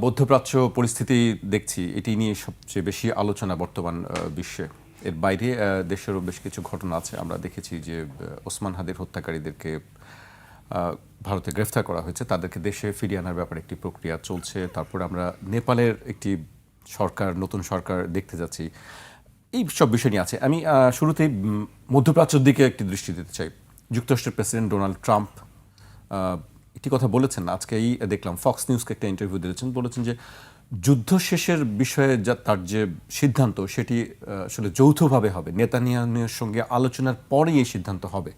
মধ্যপ্রাচ্য পরিস্থিতি দেখছি, এটি নিয়ে সবচেয়ে বেশি আলোচনা বর্তমান বিশ্বে। এর বাইরে দেশেরও বেশ কিছু ঘটনা আছে। আমরা দেখেছি যে ওসমান হাদির হত্যাকারীদেরকে ভারতে গ্রেফতার করা হয়েছে, তাদেরকে দেশে ফিরিয়ে আনার ব্যাপারে একটি প্রক্রিয়া চলছে। তারপরে আমরা নেপালের একটি নতুন সরকার দেখতে যাচ্ছি। এই সব বিষয় নিয়ে আছে। আমি শুরুতেই মধ্যপ্রাচ্যের দিকে একটি দৃষ্টি দিতে চাই। যুক্তরাষ্ট্রের প্রেসিডেন্ট ডোনাল্ড ট্রাম্প একটি কথা বলেছেন, আজকেই দেখলাম ফক্স নিউজকে একটা ইন্টারভিউ দিয়েছেন, বলেছেন যে যুদ্ধ শেষের বিষয়ে তার যে সিদ্ধান্ত সেটি আসলে যৌথভাবে হবে, নেতানিয়াহুর সঙ্গে আলোচনার পরেই এই সিদ্ধান্ত হবে।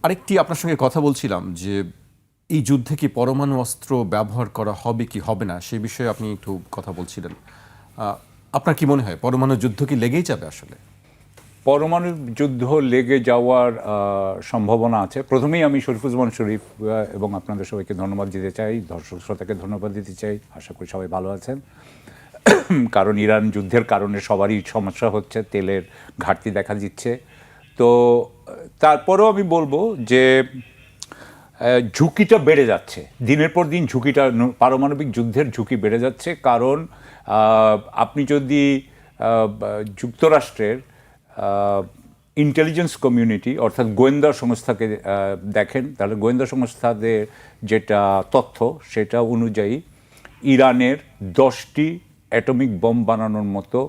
আরেকটি আপনার সঙ্গে কথা বলছিলাম যে এই যুদ্ধে কি পরমাণু অস্ত্র ব্যবহার করা হবে কি হবে না, সেই বিষয়ে আপনি একটু কথা বলছিলেন। আপনার কি মনে হয় পরমাণু যুদ্ধ কি লেগেই যাবে? আসলে পরমাণু যুদ্ধ লেগে যাওয়ার সম্ভাবনা আছে। প্রথমেই আমি শরীফুজ্জামান শরীফ এবং আপনাদের সবাইকে ধন্যবাদ দিতে চাই, দর্শক শ্রোতাকে ধন্যবাদ দিতে চাই। আশা করি সবাই ভালো আছেন। কারণ ইরান যুদ্ধের কারণে সবারই সমস্যা হচ্ছে, তেলের ঘাটতি দেখা দিচ্ছে। তো তারপরেও আমি বলবো যে ঝুঁকিটা বেড়ে যাচ্ছে, দিনের পর দিন ঝুঁকিটা, পারমাণবিক যুদ্ধের ঝুঁকি বেড়ে যাচ্ছে। কারণ আপনি যদি যুক্তরাষ্ট্রের ইন্টেলিজেন্স কমিউনিটি অর্থাৎ গোয়েন্দা সংস্থাকে দেখেন, তাহলে গোয়েন্দা সংস্থাদের যেটা তথ্য সেটা অনুযায়ী ইরানের 10টি অ্যাটমিক বোম বানানোর মতো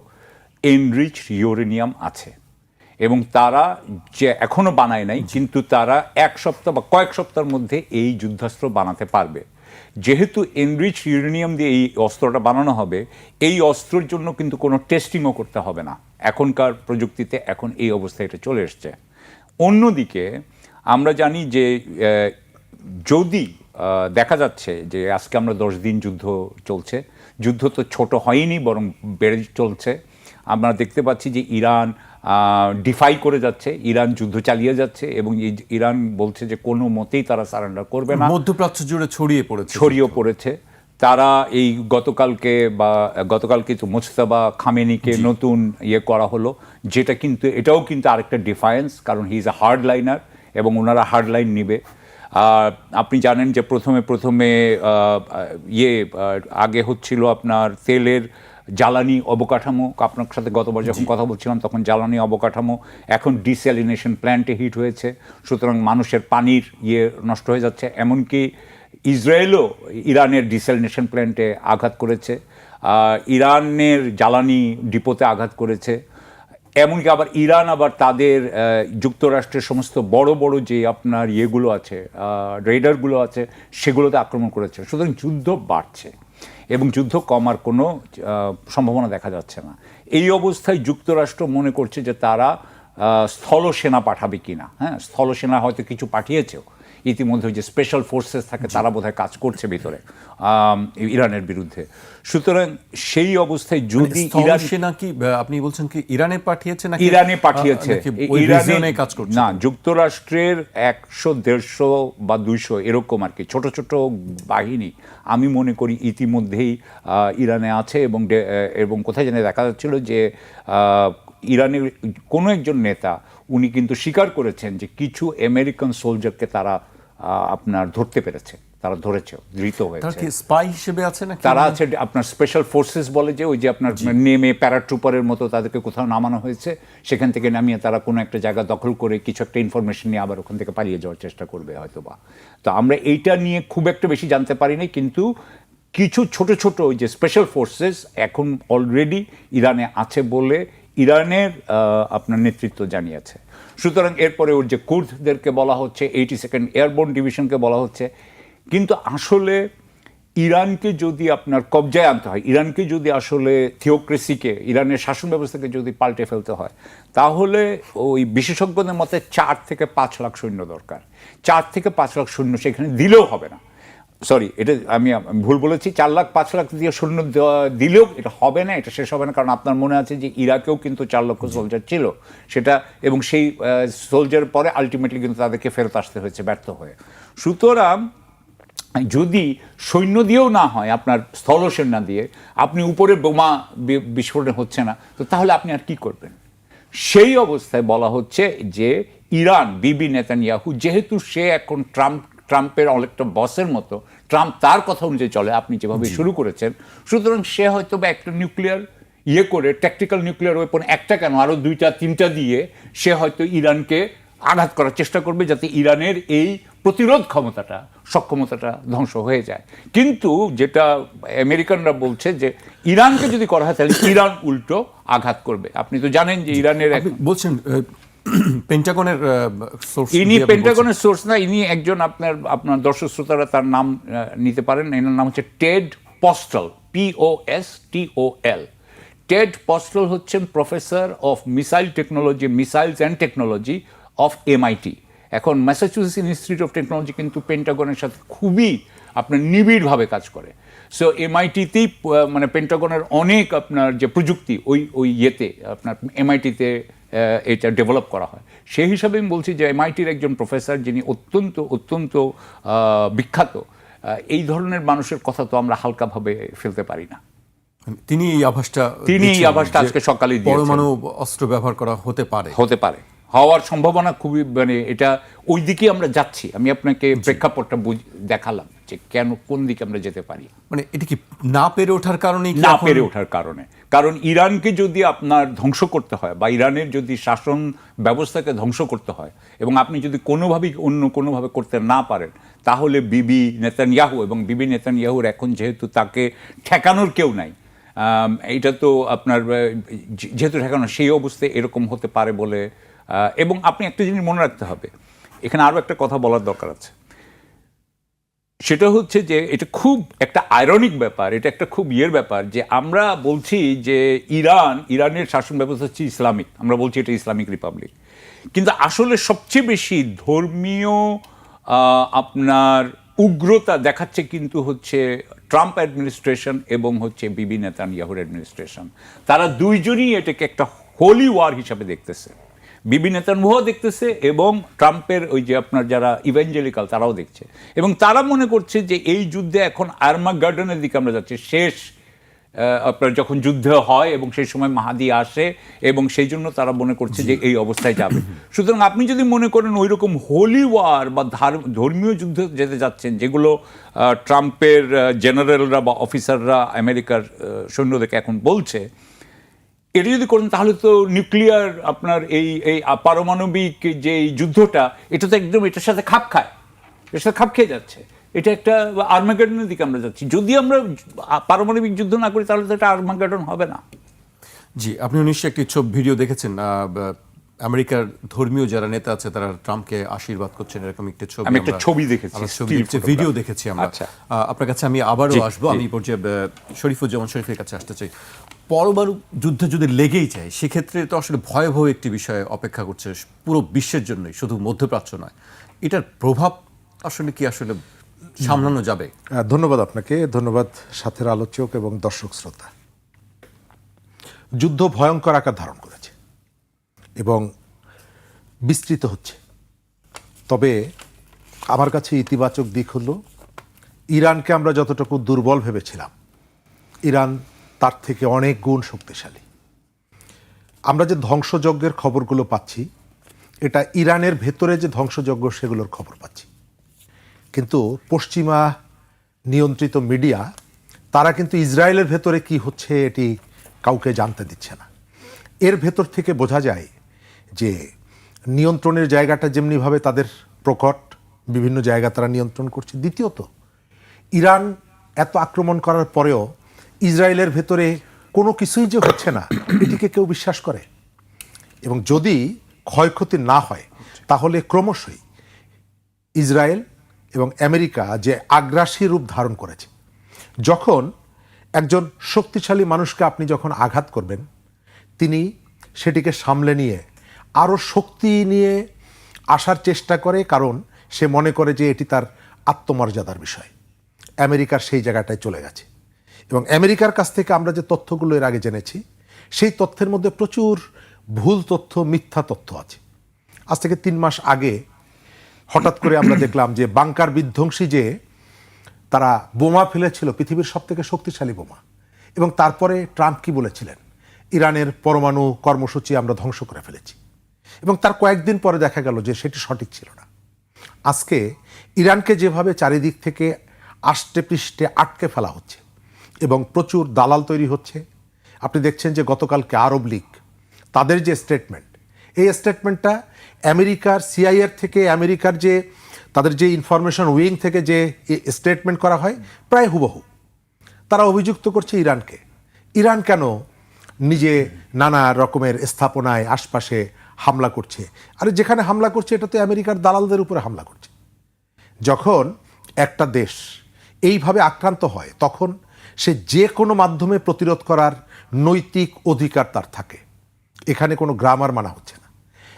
এনরিচ ইউরেনিয়াম আছে, এবং তারা যে এখনও বানায় নাই, কিন্তু তারা এক সপ্তাহ বা কয়েক সপ্তাহের মধ্যে এই যুদ্ধাস্ত্র বানাতে পারবে। যেহেতু এনরিচ ইউরেনিয়াম দিয়ে এই অস্ত্রটা বানানো হবে, এই অস্ত্রের জন্য কিন্তু কোনো টেস্টিংও করতে হবে না। এখনকার প্রযুক্তিতে এখন এই অবস্থায় এটা চলে এসছে। অন্যদিকে আমরা জানি যে যদি দেখা যাচ্ছে যে আজকে আমরা 10 দিন যুদ্ধ চলছে, যুদ্ধ তো ছোট হয়নি, বরং বেড়ে চলছে। আমরা দেখতে পাচ্ছি যে ইরান ডিফাই করে যাচ্ছে, ইরান যুদ্ধ চালিয়ে যাচ্ছে, এবং ইরান বলছে যে কোনো মতেই তারা সারেন্ডার করবে না। মধ্যপ্রাচ্য জুড়ে ছড়িয়ে পড়েছে। তারা এই গতকালকে তো মোজতাবা খামেনিকে নতুন করা হলো, যেটা কিন্তু এটাও কিন্তু আরেকটা ডিফায়েন্স, কারণ he is a hard liner এবং ওনারা হার্ড লাইন নিবে। আপনি জানেন যে প্রথমে আগে হচ্ছিল আপনার তেলের জ্বালানি অবকাঠামো। আপনার সাথে গতবার যখন কথা বলছিলাম তখন জ্বালানি অবকাঠামো, এখন ডিস্যালিনেশন প্ল্যান্টে হিট হয়েছে, সুতরাং মানুষের পানির নষ্ট হয়ে যাচ্ছে। এমনকি ইসরায়েলও ইরানের ডিস্যালিনেশন প্ল্যান্টে আঘাত করেছে, ইরানের জ্বালানি ডিপোতে আঘাত করেছে। এমনকি আবার ইরান আবার তাদের যুক্তরাষ্ট্রের সমস্ত বড় বড় যে আপনার ইয়েগুলো আছে, রেডারগুলো আছে, সেগুলোতে আক্রমণ করেছে। সুতরাং যুদ্ধ বাড়ছে এবং যুদ্ধ কমার কোনো সম্ভাবনা দেখা যাচ্ছে না। এই অবস্থায় যুক্তরাষ্ট্র মনে করছে যে তারা স্থলসেনা পাঠাবে কিনা। হ্যাঁ, স্থলসেনা হয়তো কিছু পাঠিয়েছেও ইতিমধ্যে, যে স্পেশাল ফোর্সেস থাকে তারা বোধহয় কাজ করছে ভিতরে ইরানের বিরুদ্ধে। সুতরাং সেই অবস্থায় যদি ইরান সেনা কি আপনি বলছেন কি ইরানে পাঠিয়েছে না? ইরানে পাঠিয়েছে, ইরানে কাজ করছে না, যুক্তরাষ্ট্রের 100, 150 বা 200 এরকম আর কি ছোট ছোট বাহিনী আমি মনে করি ইতিমধ্যেই ইরানে আছে। এবং কোথায় জানি দেখা যাচ্ছিল যে ইরানের কোনো একজন নেতা উনি কিন্তু স্বীকার করেছেন যে কিছু আমেরিকান সোলজারকে তারা আপনার ধরতে পেরেছে, তারা ধরেছে, ধৃত হয়েছে। স্পাই হিসেবে আছে না? তারা আছে আপনার স্পেশাল ফোর্সেস বলে, যে ওই যে আপনার নেমে প্যারাট্রুপারের মতো তাদেরকে কোথাও নামানো হয়েছে, সেখান থেকে নামিয়ে তারা কোনো একটা জায়গা দখল করে কিছু একটা ইনফরমেশন নিয়ে আবার ওখান থেকে পালিয়ে যাওয়ার চেষ্টা করবে হয়তো বা। তো আমরা এইটা নিয়ে খুব একটা বেশি জানতে পারিনি, কিন্তু কিছু ছোট ছোট ওই যে স্পেশাল ফোর্সেস এখন অলরেডি ইরানে আছে বলে ইরানের আপনার নেতৃত্ব জানিয়েছে। সুতরাং এরপরে ওর যে কুর্দদেরকে বলা হচ্ছে, 82nd এয়ারবোর্ন ডিভিশনকে বলা হচ্ছে। কিন্তু আসলে ইরানকে যদি আপনার কবজায় আনতে হয়, ইরানকে যদি আসলে থিওক্রেসিকে, ইরানের শাসন ব্যবস্থাকে যদি পাল্টে ফেলতে হয়, তাহলে ওই বিশেষজ্ঞদের মতে 4 থেকে 5 লাখ সৈন্য দরকার। 4 থেকে 5 লাখ সৈন্য সেখানে দিলেও হবে না, সরি, এটা আমি ভুল বলেছি, 4 লাখ 5 লাখ দিয়ে সৈন্য দিলেও এটা হবে না, এটা শেষ হবে না। কারণ আপনার মনে আছে যে ইরাকেও কিন্তু 4 লক্ষ সোলজার ছিল সেটা, এবং সেই সোলজার পরে আলটিমেটলি কিন্তু তাদেরকে ফেরত আসতে হয়েছে ব্যর্থ হয়ে। সুতরাং যদি সৈন্য দিয়েও না হয়, আপনার স্থলসেনা দিয়ে, আপনি উপরে বোমা বিস্ফোরণ হচ্ছে না, তো তাহলে আপনি আর কি করবেন? সেই অবস্থায় বলা হচ্ছে যে ইরান, বিবি নেতানিয়াহু, যেহেতু সে এখন ট্রাম্পের অনেকটা বসের মতো, ট্রাম্প তার কথা অনুযায়ী চলে, আপনি যেভাবে শুরু করেছেন, সুতরাং সে হয়তো বা একটা নিউক্লিয়ার করে ট্যাকটিক্যাল নিউক্লিয়ার ওয়েপন একটা কেন আরো 2টা 3টা দিয়ে সে হয়তো ইরানকে আঘাত করার চেষ্টা করবে, যাতে ইরানের এই প্রতিরোধ ক্ষমতাটা, সক্ষমতাটা ধ্বংস হয়ে যায়। কিন্তু যেটা আমেরিকানরা বলছে যে ইরানকে যদি করা হয় তাহলে ইরান উল্টো আঘাত করবে। আপনি তো জানেন যে ইরানের আপনি বলছেন পেন্টাগনের সোর্স, ইনি পেন্টাগনের সোর্স না, ইনি একজন আপনার দর্শক শ্রোতারা তার নাম নিতে পারেন। এনার নাম হচ্ছে টেড পস্টল, POSTOL। টেড পস্টল হচ্ছেন professor of missile technology, missiles and technology of MIT। এখন ম্যাসাচুসেটস ইনস্টিটিউট অফ টেকনোলজি কিন্তু পেন্টাগনের সাথে খুবই আপনার নিবিড়ভাবে কাজ করে। সো MIT-তেই মানে পেন্টাগনের অনেক আপনার যে প্রযুক্তি ওই ইয়েতে আপনার MIT-তে এটা ডেভেলপ করা হয়। সেই হিসাবে আমি বলছি যে MIT-র একজন প্রফেসর যিনি অত্যন্ত বিখ্যাত, এই ধরনের মানুষের কথা তো আমরা হালকাভাবে ফেলতে পারি না। তিনি এই আভাসটা আজকে সকালে দিয়েছেন, পরমাণু অস্ত্র ব্যবহার করা হতে পারে, হওয়ার সম্ভাবনা খুবই, মানে এটা ওই দিকেই আমরা যাচ্ছি। আমি আপনাকে প্রেক্ষাপটটা দেখালাম যে কেন, কোন দিকে আমরা যেতে পারি। মানে এটা কি না পেরে ওঠার কারণে, কারণ ইরানকে যদি আপনার ধ্বংস করতে হয় বা ইরানের যদি শাসন ব্যবস্থাকে ধ্বংস করতে হয় এবং আপনি যদি কোনোভাবে করতে না পারেন, তাহলে বিবি নেতানিয়াহু, এবং বিবি নেতানিয়াহুর এখন যেহেতু তাকে ঠেকানোর কেউ নাই, এইটা তো আপনার যেহেতু ঠেকানো, সেই অবস্থায় এরকম হতে পারে বলে। এবং আপনি একটা জিনিস মনে রাখতে হবে, এখানে আরও একটা কথা বলার দরকার আছে। সেটা হচ্ছে যে এটা খুব একটা আয়রনিক ব্যাপার, এটা একটা খুব ব্যাপার যে আমরা বলছি যে ইরানের শাসন ব্যবস্থা হচ্ছে ইসলামিক, আমরা বলছি এটা ইসলামিক রিপাবলিক, কিন্তু আসলে সবচেয়ে বেশি ধর্মীয় আপনার উগ্রতা দেখাচ্ছে কিন্তু হচ্ছে ট্রাম্প অ্যাডমিনিস্ট্রেশন এবং হচ্ছে বিবি নেতানিয়াহুর অ্যাডমিনিস্ট্রেশন। তারা দুইজনই এটাকে একটা হোলি ওয়ার হিসাবে দেখতেছে। বিবি নেতানিয়াহু দেখতেছে এবং ট্রাম্পের ওই যে আপনার যারা ইভেঞ্জেলিক্যাল তারাও দেখছে, এবং তারা মনে করছে যে এই যুদ্ধে এখন আর্মাগেডনের দিকে আমরা যাচ্ছি। শেষ আপনার যখন যুদ্ধ হয় এবং সেই সময় মাহাদি আসে, এবং সেই জন্য তারা মনে করছে যে এই অবস্থায় যাবে। সুতরাং আপনি যদি মনে করেন ওই রকম হোলি ওয়ার বা ধর্মীয় যুদ্ধ যেতে যাচ্ছেন, যেগুলো ট্রাম্পের জেনারেলরা বা অফিসাররা আমেরিকার সৈন্যদেরকে এখন বলছে, এটা যদি করেন তাহলে তো নিউক্লিয়ার আপনার এই পারমাণবিক যে যুদ্ধটা, এটা তো একদম এটার সাথে খাপ খেয়ে যাচ্ছে। এটা একটা আর্মাগেডনের দিকে আমরা যাচ্ছি। যদি আমরা পারমাণবিক যুদ্ধ না করি তাহলে তো এটা আর্মাগেডন হবে না। জি, আপনি নিশ্চয়ই একটি ভিডিও দেখেছেন, আমেরিকার ধর্মীয় যারা নেতা আছে তারা ট্রাম্পকে আশীর্বাদ করছেন, এরকম একটা ছবি, আমি একটা ছবি দেখেছি, ভিডিও দেখেছি আমরা। আপনার কাছে আমি আবারও আসবো, আমি পর্যায়ে শরীফুজ্জামান শরীফের কাছে আসতে চাই। পরমাণু যুদ্ধ যদি লেগেই যায়, সেক্ষেত্রে তো আসলে ভয়াবহ একটি বিষয় অপেক্ষা করছে পুরো বিশ্বের জন্যই, শুধু মধ্যপ্রাচ্য নয়। এটার প্রভাব আসলে কি সামলানো যাবে? ধন্যবাদ আপনাকে, ধন্যবাদ সাথের আলোচক এবং দর্শক শ্রোতা। যুদ্ধ ভয়ঙ্কর আকার ধারণ করেছে এবং বিস্তৃত হচ্ছে। তবে আমার কাছে ইতিবাচক দিক হলো, ইরানকে আমরা যতটুকু দুর্বল ভেবেছিলাম, ইরান তার থেকে অনেক গুণ শক্তিশালী। আমরা যে ধ্বংসযজ্ঞের খবরগুলো পাচ্ছি, এটা ইরানের ভেতরে যে ধ্বংসযজ্ঞ সেগুলোর খবর পাচ্ছি। কিন্তু পশ্চিমা নিয়ন্ত্রিত মিডিয়া তারা কিন্তু ইসরায়েলের ভেতরে কি হচ্ছে এটি কাউকে জানতে দিচ্ছে না। এর ভেতর থেকে বোঝা যায় যে নিয়ন্ত্রণের জায়গাটা যেমনিভাবে তাদের প্রকট, বিভিন্ন জায়গা তারা নিয়ন্ত্রণ করছে। দ্বিতীয়ত, ইরান এত আক্রমণ করার পরেও ইসরায়েলের ভেতরে কোনো কিছুই যে হচ্ছে না, এটিকে কেউ বিশ্বাস করে? এবং যদি ক্ষয়ক্ষতি না হয়, তাহলে ক্রমশই ইসরায়েল এবং আমেরিকা যে আগ্রাসী রূপ ধারণ করেছে, যখন একজন শক্তিশালী মানুষকে আপনি যখন আঘাত করবেন, তিনি সেটিকে সামলে নিয়ে আরও শক্তি নিয়ে আসার চেষ্টা করে, কারণ সে মনে করে যে এটি তার আত্মমর্যাদার বিষয়। আমেরিকার সেই জায়গাটায় চলে গেছে, এবং আমেরিকার কাছ থেকে আমরা যে তথ্যগুলো এর আগে জেনেছি, সেই তথ্যের মধ্যে প্রচুর ভুল তথ্য, মিথ্যা তথ্য আছে। আজ থেকে 3 মাস আগে হঠাৎ করে আমরা দেখলাম যে বাংকার বিধ্বংসী যে তারা বোমা ফেলেছিল, পৃথিবীর সবথেকে শক্তিশালী বোমা, এবং তারপরে ট্রাম্প কি বলেছিলেন, ইরানের পরমাণু কর্মসূচি আমরা ধ্বংস করে ফেলেছি, এবং তার কয়েকদিন পরে দেখা গেল যে সেটি সঠিক ছিল না। আজকে ইরানকে যেভাবে চারিদিক থেকে আষ্টে পৃষ্ঠে আটকে ফেলা হচ্ছে এবং প্রচুর দালাল তৈরি হচ্ছে। আপনি দেখছেন যে গতকালকে আরব লীগ তাদের যে স্টেটমেন্ট, এই স্টেটমেন্টটা আমেরিকার সিআইএর থেকে, আমেরিকার যে তাদের যে ইনফরমেশন উইং থেকে যে স্টেটমেন্ট করা হয় প্রায় হুবহু। তারা অভিযুক্ত করছে ইরানকে। ইরান কেন নিজে নানা রকমের স্থাপনায় আশপাশে হামলা করছে? আরে যেখানে হামলা করছে এটা তো আমেরিকার দালালদের উপরে হামলা করছে। যখন একটা দেশ এইভাবে আক্রান্ত হয় তখন সে যে কোনো মাধ্যমে প্রতিরোধ করার নৈতিক অধিকার তার থাকে। এখানে কোনো গ্রামার মানা হচ্ছে না।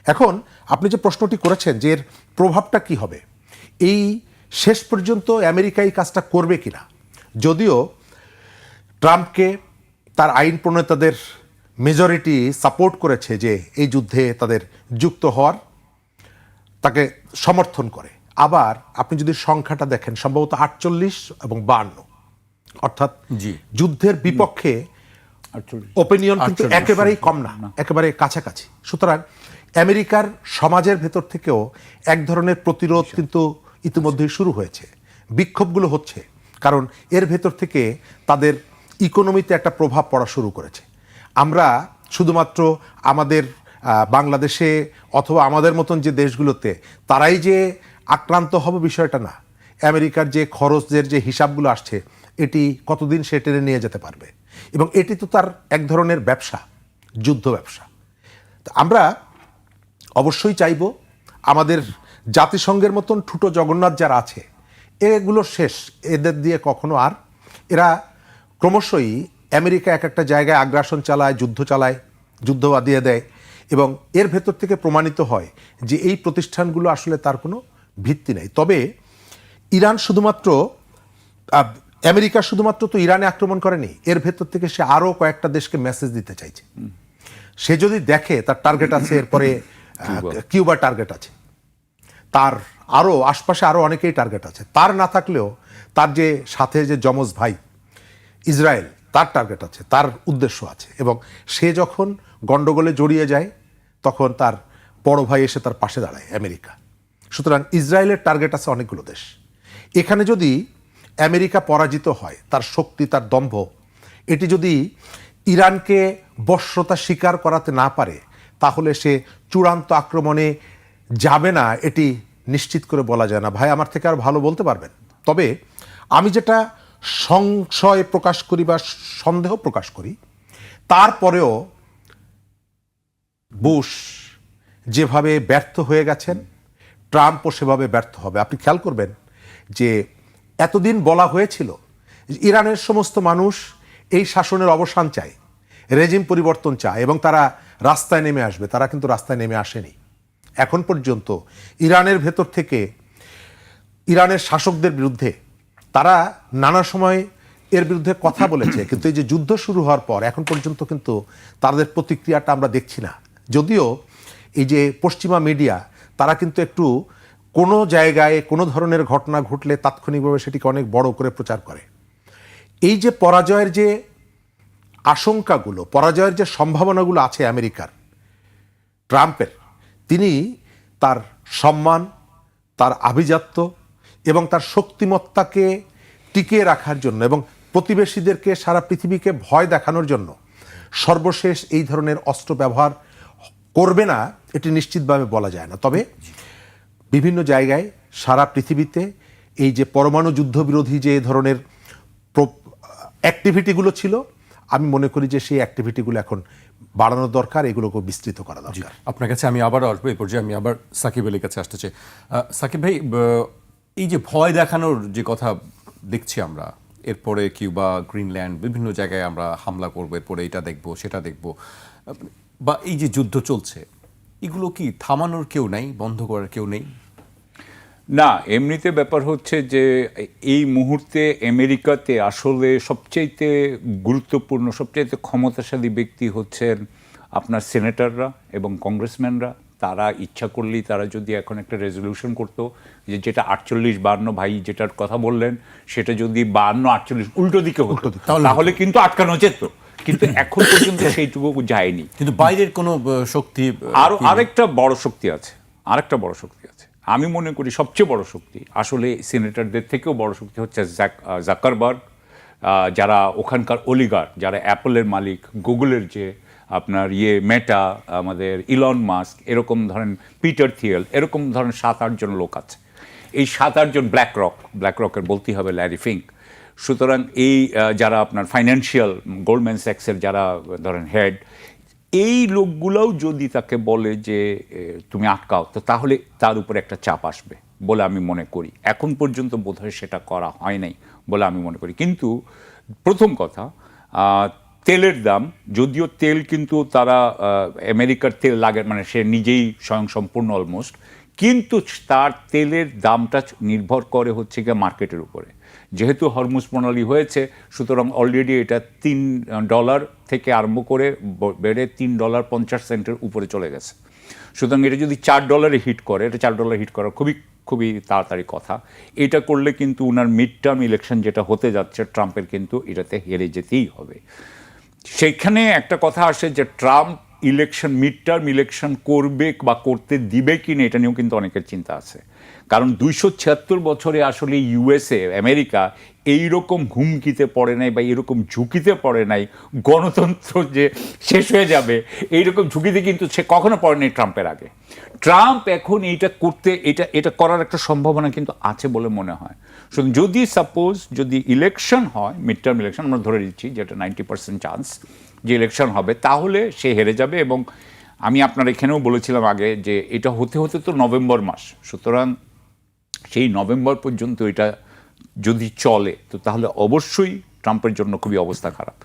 এখন আপনি যে প্রশ্নটি করেছেন যে এর প্রভাবটা কি হবে, এই শেষ পর্যন্ত আমেরিকা এই কাজটা করবে কিনা, যদিও ট্রাম্পকে তার আইন প্রণেতাদের মেজরিটি সাপোর্ট করেছে যে এই যুদ্ধে তাদের যুক্ত হওয়ার, তাকে সমর্থন করে। আবার আপনি যদি সংখ্যাটা দেখেন সম্ভবত 48 এবং 52, অর্থাৎ যুদ্ধের বিপক্ষে ওপিনিয়ন কিন্তু একেবারেই কম না, একেবারে কাছাকাছি। সুতরাং আমেরিকার সমাজের ভেতর থেকেও এক ধরনের প্রতিরোধ কিন্তু ইতিমধ্যেই শুরু হয়েছে, বিক্ষোভগুলো হচ্ছে, কারণ এর ভেতর থেকে তাদের ইকোনমিতে একটা প্রভাব পড়া শুরু করেছে। আমরা শুধুমাত্র আমাদের বাংলাদেশে অথবা আমাদের মতন যে দেশগুলোতে তারাই যে আক্রান্ত হবে বিষয়টা না। আমেরিকার যে খরচের যে হিসাবগুলো আসছে এটি কতদিন সে টেনে নিয়ে যেতে পারবে, এবং এটি তো তার এক ধরনের ব্যবসা, যুদ্ধ ব্যবসা। আমরা অবশ্যই চাইব আমাদের জাতিসংঘের মতন ঠুটো জগন্নাথ যারা আছে এগুলো শেষ, এদের দিয়ে কখনো আর এরা ক্রমশই আমেরিকা এক একটা জায়গায় আগ্রাসন চালায়, যুদ্ধ চালায়, যুদ্ধ বাদিয়ে দেয়, এবং এর ভেতর থেকে প্রমাণিত হয় যে এই প্রতিষ্ঠানগুলো আসলে তার কোনো ভিত্তি নেই। তবে ইরান শুধুমাত্র, আমেরিকা শুধুমাত্র তো ইরানে আক্রমণ করেনি, এর ভেতর থেকে সে আরও কয়েকটা দেশকে মেসেজ দিতে চাইছে। সে যদি দেখে তার টার্গেট আছে, এরপরে কিউবার টার্গেট আছে, তার আরও আশপাশে আরও অনেকেই টার্গেট আছে, তার না থাকলেও তার যে সাথে যে যমজ ভাই ইসরায়েল, তার টার্গেট আছে, তার উদ্দেশ্য আছে, এবং সে যখন গণ্ডগোলে জড়িয়ে যায় তখন তার বড় ভাই এসে তার পাশে দাঁড়ায়, আমেরিকা। সুতরাং ইসরায়েলের টার্গেট আছে অনেকগুলো দেশ। এখানে যদি আমেরিকা পরাজিত হয়, তার শক্তি, তার দম্ভ, এটি যদি ইরানকে বশ্যতা স্বীকার করাতে না পারে তাহলে সে চূড়ান্ত আক্রমণে যাবে না, এটি নিশ্চিত করে বলা যায় না। ভাই আমার থেকে আর ভালো বলতে পারবেন। তবে আমি যেটা সংশয় প্রকাশ করি বা সন্দেহ প্রকাশ করি, তারপরেও বুশ যেভাবে ব্যর্থ হয়ে গেছেন, ট্রাম্পও সেভাবে ব্যর্থ হবে। আপনি খেয়াল করবেন যে এতদিন বলা হয়েছিল ইরানের সমস্ত মানুষ এই শাসনের অবসান চায়, রেজিম পরিবর্তন চায় এবং তারা রাস্তায় নেমে আসবে। তারা কিন্তু রাস্তায় নেমে আসেনি এখন পর্যন্ত। ইরানের ভেতর থেকে ইরানের শাসকদের বিরুদ্ধে তারা নানা সময় এর বিরুদ্ধে কথা বলেছে, কিন্তু এই যে যুদ্ধ শুরু হওয়ার পর এখন পর্যন্ত কিন্তু তাদের প্রতিক্রিয়াটা আমরা দেখছি না। যদিও এই যে পশ্চিমা মিডিয়া তারা কিন্তু একটু কোনো জায়গায় কোনো ধরনের ঘটনা ঘটলে তাৎক্ষণিকভাবে সেটিকে অনেক বড় করে প্রচার করে। এই যে পরাজয়ের যে আশঙ্কাগুলো, পরাজয়ের যে সম্ভাবনাগুলো আছে আমেরিকার, ট্রাম্পের, তিনি তার সম্মান, তার আভিজাত্য এবং তার শক্তিমত্তাকে টিকিয়ে রাখার জন্য এবং প্রতিবেশীদেরকে, সারা পৃথিবীকে ভয় দেখানোর জন্য সর্বশেষ এই ধরনের অস্ত্র ব্যবহার করবে না, এটি নিশ্চিতভাবে বলা যায় না। তবে বিভিন্ন জায়গায় সারা পৃথিবীতে এই যে পরমাণু যুদ্ধবিরোধী যে ধরনের অ্যাক্টিভিটিগুলো ছিল, আমি মনে করি যে সেই অ্যাক্টিভিটিগুলো এখন বাড়ানো দরকার, এগুলোকে বিস্তৃত করা দরকার। আপনার কাছে আমি আবার আসবো, এই পর্যায়ে আমি আবার সাকিব আলীর কাছে আসতে চাই। সাকিব ভাই, এই যে ভয় দেখানোর যে কথা দেখছি আমরা, এরপরে কিউবা, গ্রিনল্যান্ড, বিভিন্ন জায়গায় আমরা হামলা করবো, এরপরে এটা দেখবো, সেটা দেখবো, বা এই যে যুদ্ধ চলছে, এগুলো কি থামানোর কেউ নেই, বন্ধ করার কেউ নেই? না, এমনিতে ব্যাপার হচ্ছে যে এই মুহূর্তে আমেরিকাতে আসলে সবচাইতে গুরুত্বপূর্ণ, সবচাইতে ক্ষমতাশালী ব্যক্তি হচ্ছেন আপনার সেনেটররা এবং কংগ্রেসম্যানরা। তারা ইচ্ছা করলেই তারা যদি এখন একটা রেজলিউশন করতো যে যেটা 48-52 ভাই যেটার কথা বললেন, সেটা যদি 52-48 উল্টো দিকে হতো তাহলে কিন্তু আটকানো যেত, কিন্তু এখন পর্যন্ত সেইটুকু যায়নি। কিন্তু বাইরের কোনো শক্তি, আরেকটা বড় শক্তি আছে, আরেকটা বড় শক্তি আছে, আমি মনে করি সবচেয়ে বড় শক্তি আসলে সিনেটরদের থেকেও বড় শক্তি হচ্ছে জাকারবার্গ, যারা ওখানকার অলিগার, যারা অ্যাপলের মালিক, গুগলের যে আপনার মেটা, আমাদের ইলন মাস্ক, এরকম ধরেন পিটার থিয়েল, এরকম ধরেন 7-8 জন লোক আছে। এই 7-8 জন ব্ল্যাক রকের বলতেই হবে ল্যারি ফিঙ্ক। সুতরাং এই যারা আপনার ফাইন্যান্সিয়াল গোল্ডম্যান স্যাক্সের যারা ধরেন হেড, এই লোকগুলোও যদি তাকে বলে যে তুমি আটকাও, তো তাহলে তার উপরে একটা চাপ আসবে বলে আমি মনে করি। এখন পর্যন্ত বোধহয় সেটা করা হয় নাই বলে আমি মনে করি। কিন্তু প্রথম কথা, তেলের দাম, যদিও তেল কিন্তু তারা আমেরিকার তেল লাগে, মানে সে নিজেই স্বয়ংসম্পূর্ণ অলমোস্ট, কিন্তু তার তেলের দামটা নির্ভর করে হচ্ছে গিয়ে মার্কেটের উপরে। যেহেতু হরমুজ প্রণালী হয়েছে, সুতরাং অলরেডি এটা $3 থেকে আরম্ভ করে বেড়ে $3.50 উপরে চলে গেছে। সুতরাং এটা যদি $4 হিট করে, এটা $4 হিট করা খুবই তাড়াতাড়ি কথা। এটা করলে কিন্তু উনার মিড টার্ম ইলেকশন যেটা হতে যাচ্ছে ট্রাম্পের, কিন্তু এটাতে হেরে যেতেই হবে। সেখানে একটা কথা আসে যে ট্রাম্প মিড টার্ম ইলেকশন করবে বা করতে দিবে কি না, এটা নিয়েও কিন্তু অনেকের চিন্তা আছে। কারণ 276 বছরে আসলে আমেরিকা এইরকম হুমকিতে পড়ে নাই বা এইরকম ঝুঁকিতে পড়ে নাই, গণতন্ত্র যে শেষ হয়ে যাবে এইরকম ঝুঁকিতে কিন্তু সে কখনো পড়েনি ট্রাম্পের আগে। ট্রাম্প এখন এটা করার একটা সম্ভাবনা কিন্তু আছে বলে মনে হয়। যদি ইলেকশন হয়, মিড টার্ম ইলেকশন আমরা ধরে দিচ্ছি যেটা 90% চান্স যে ইলেকশন হবে, তাহলে সে হেরে যাবে। এবং আমি আপনার এখানেও বলেছিলাম আগে যে এটা হতে হতে তো নভেম্বর মাস, সুতরাং সেই নভেম্বর পর্যন্ত এটা যদি চলে, তো তাহলে অবশ্যই ট্রাম্পের জন্য খুবই অবস্থা খারাপ।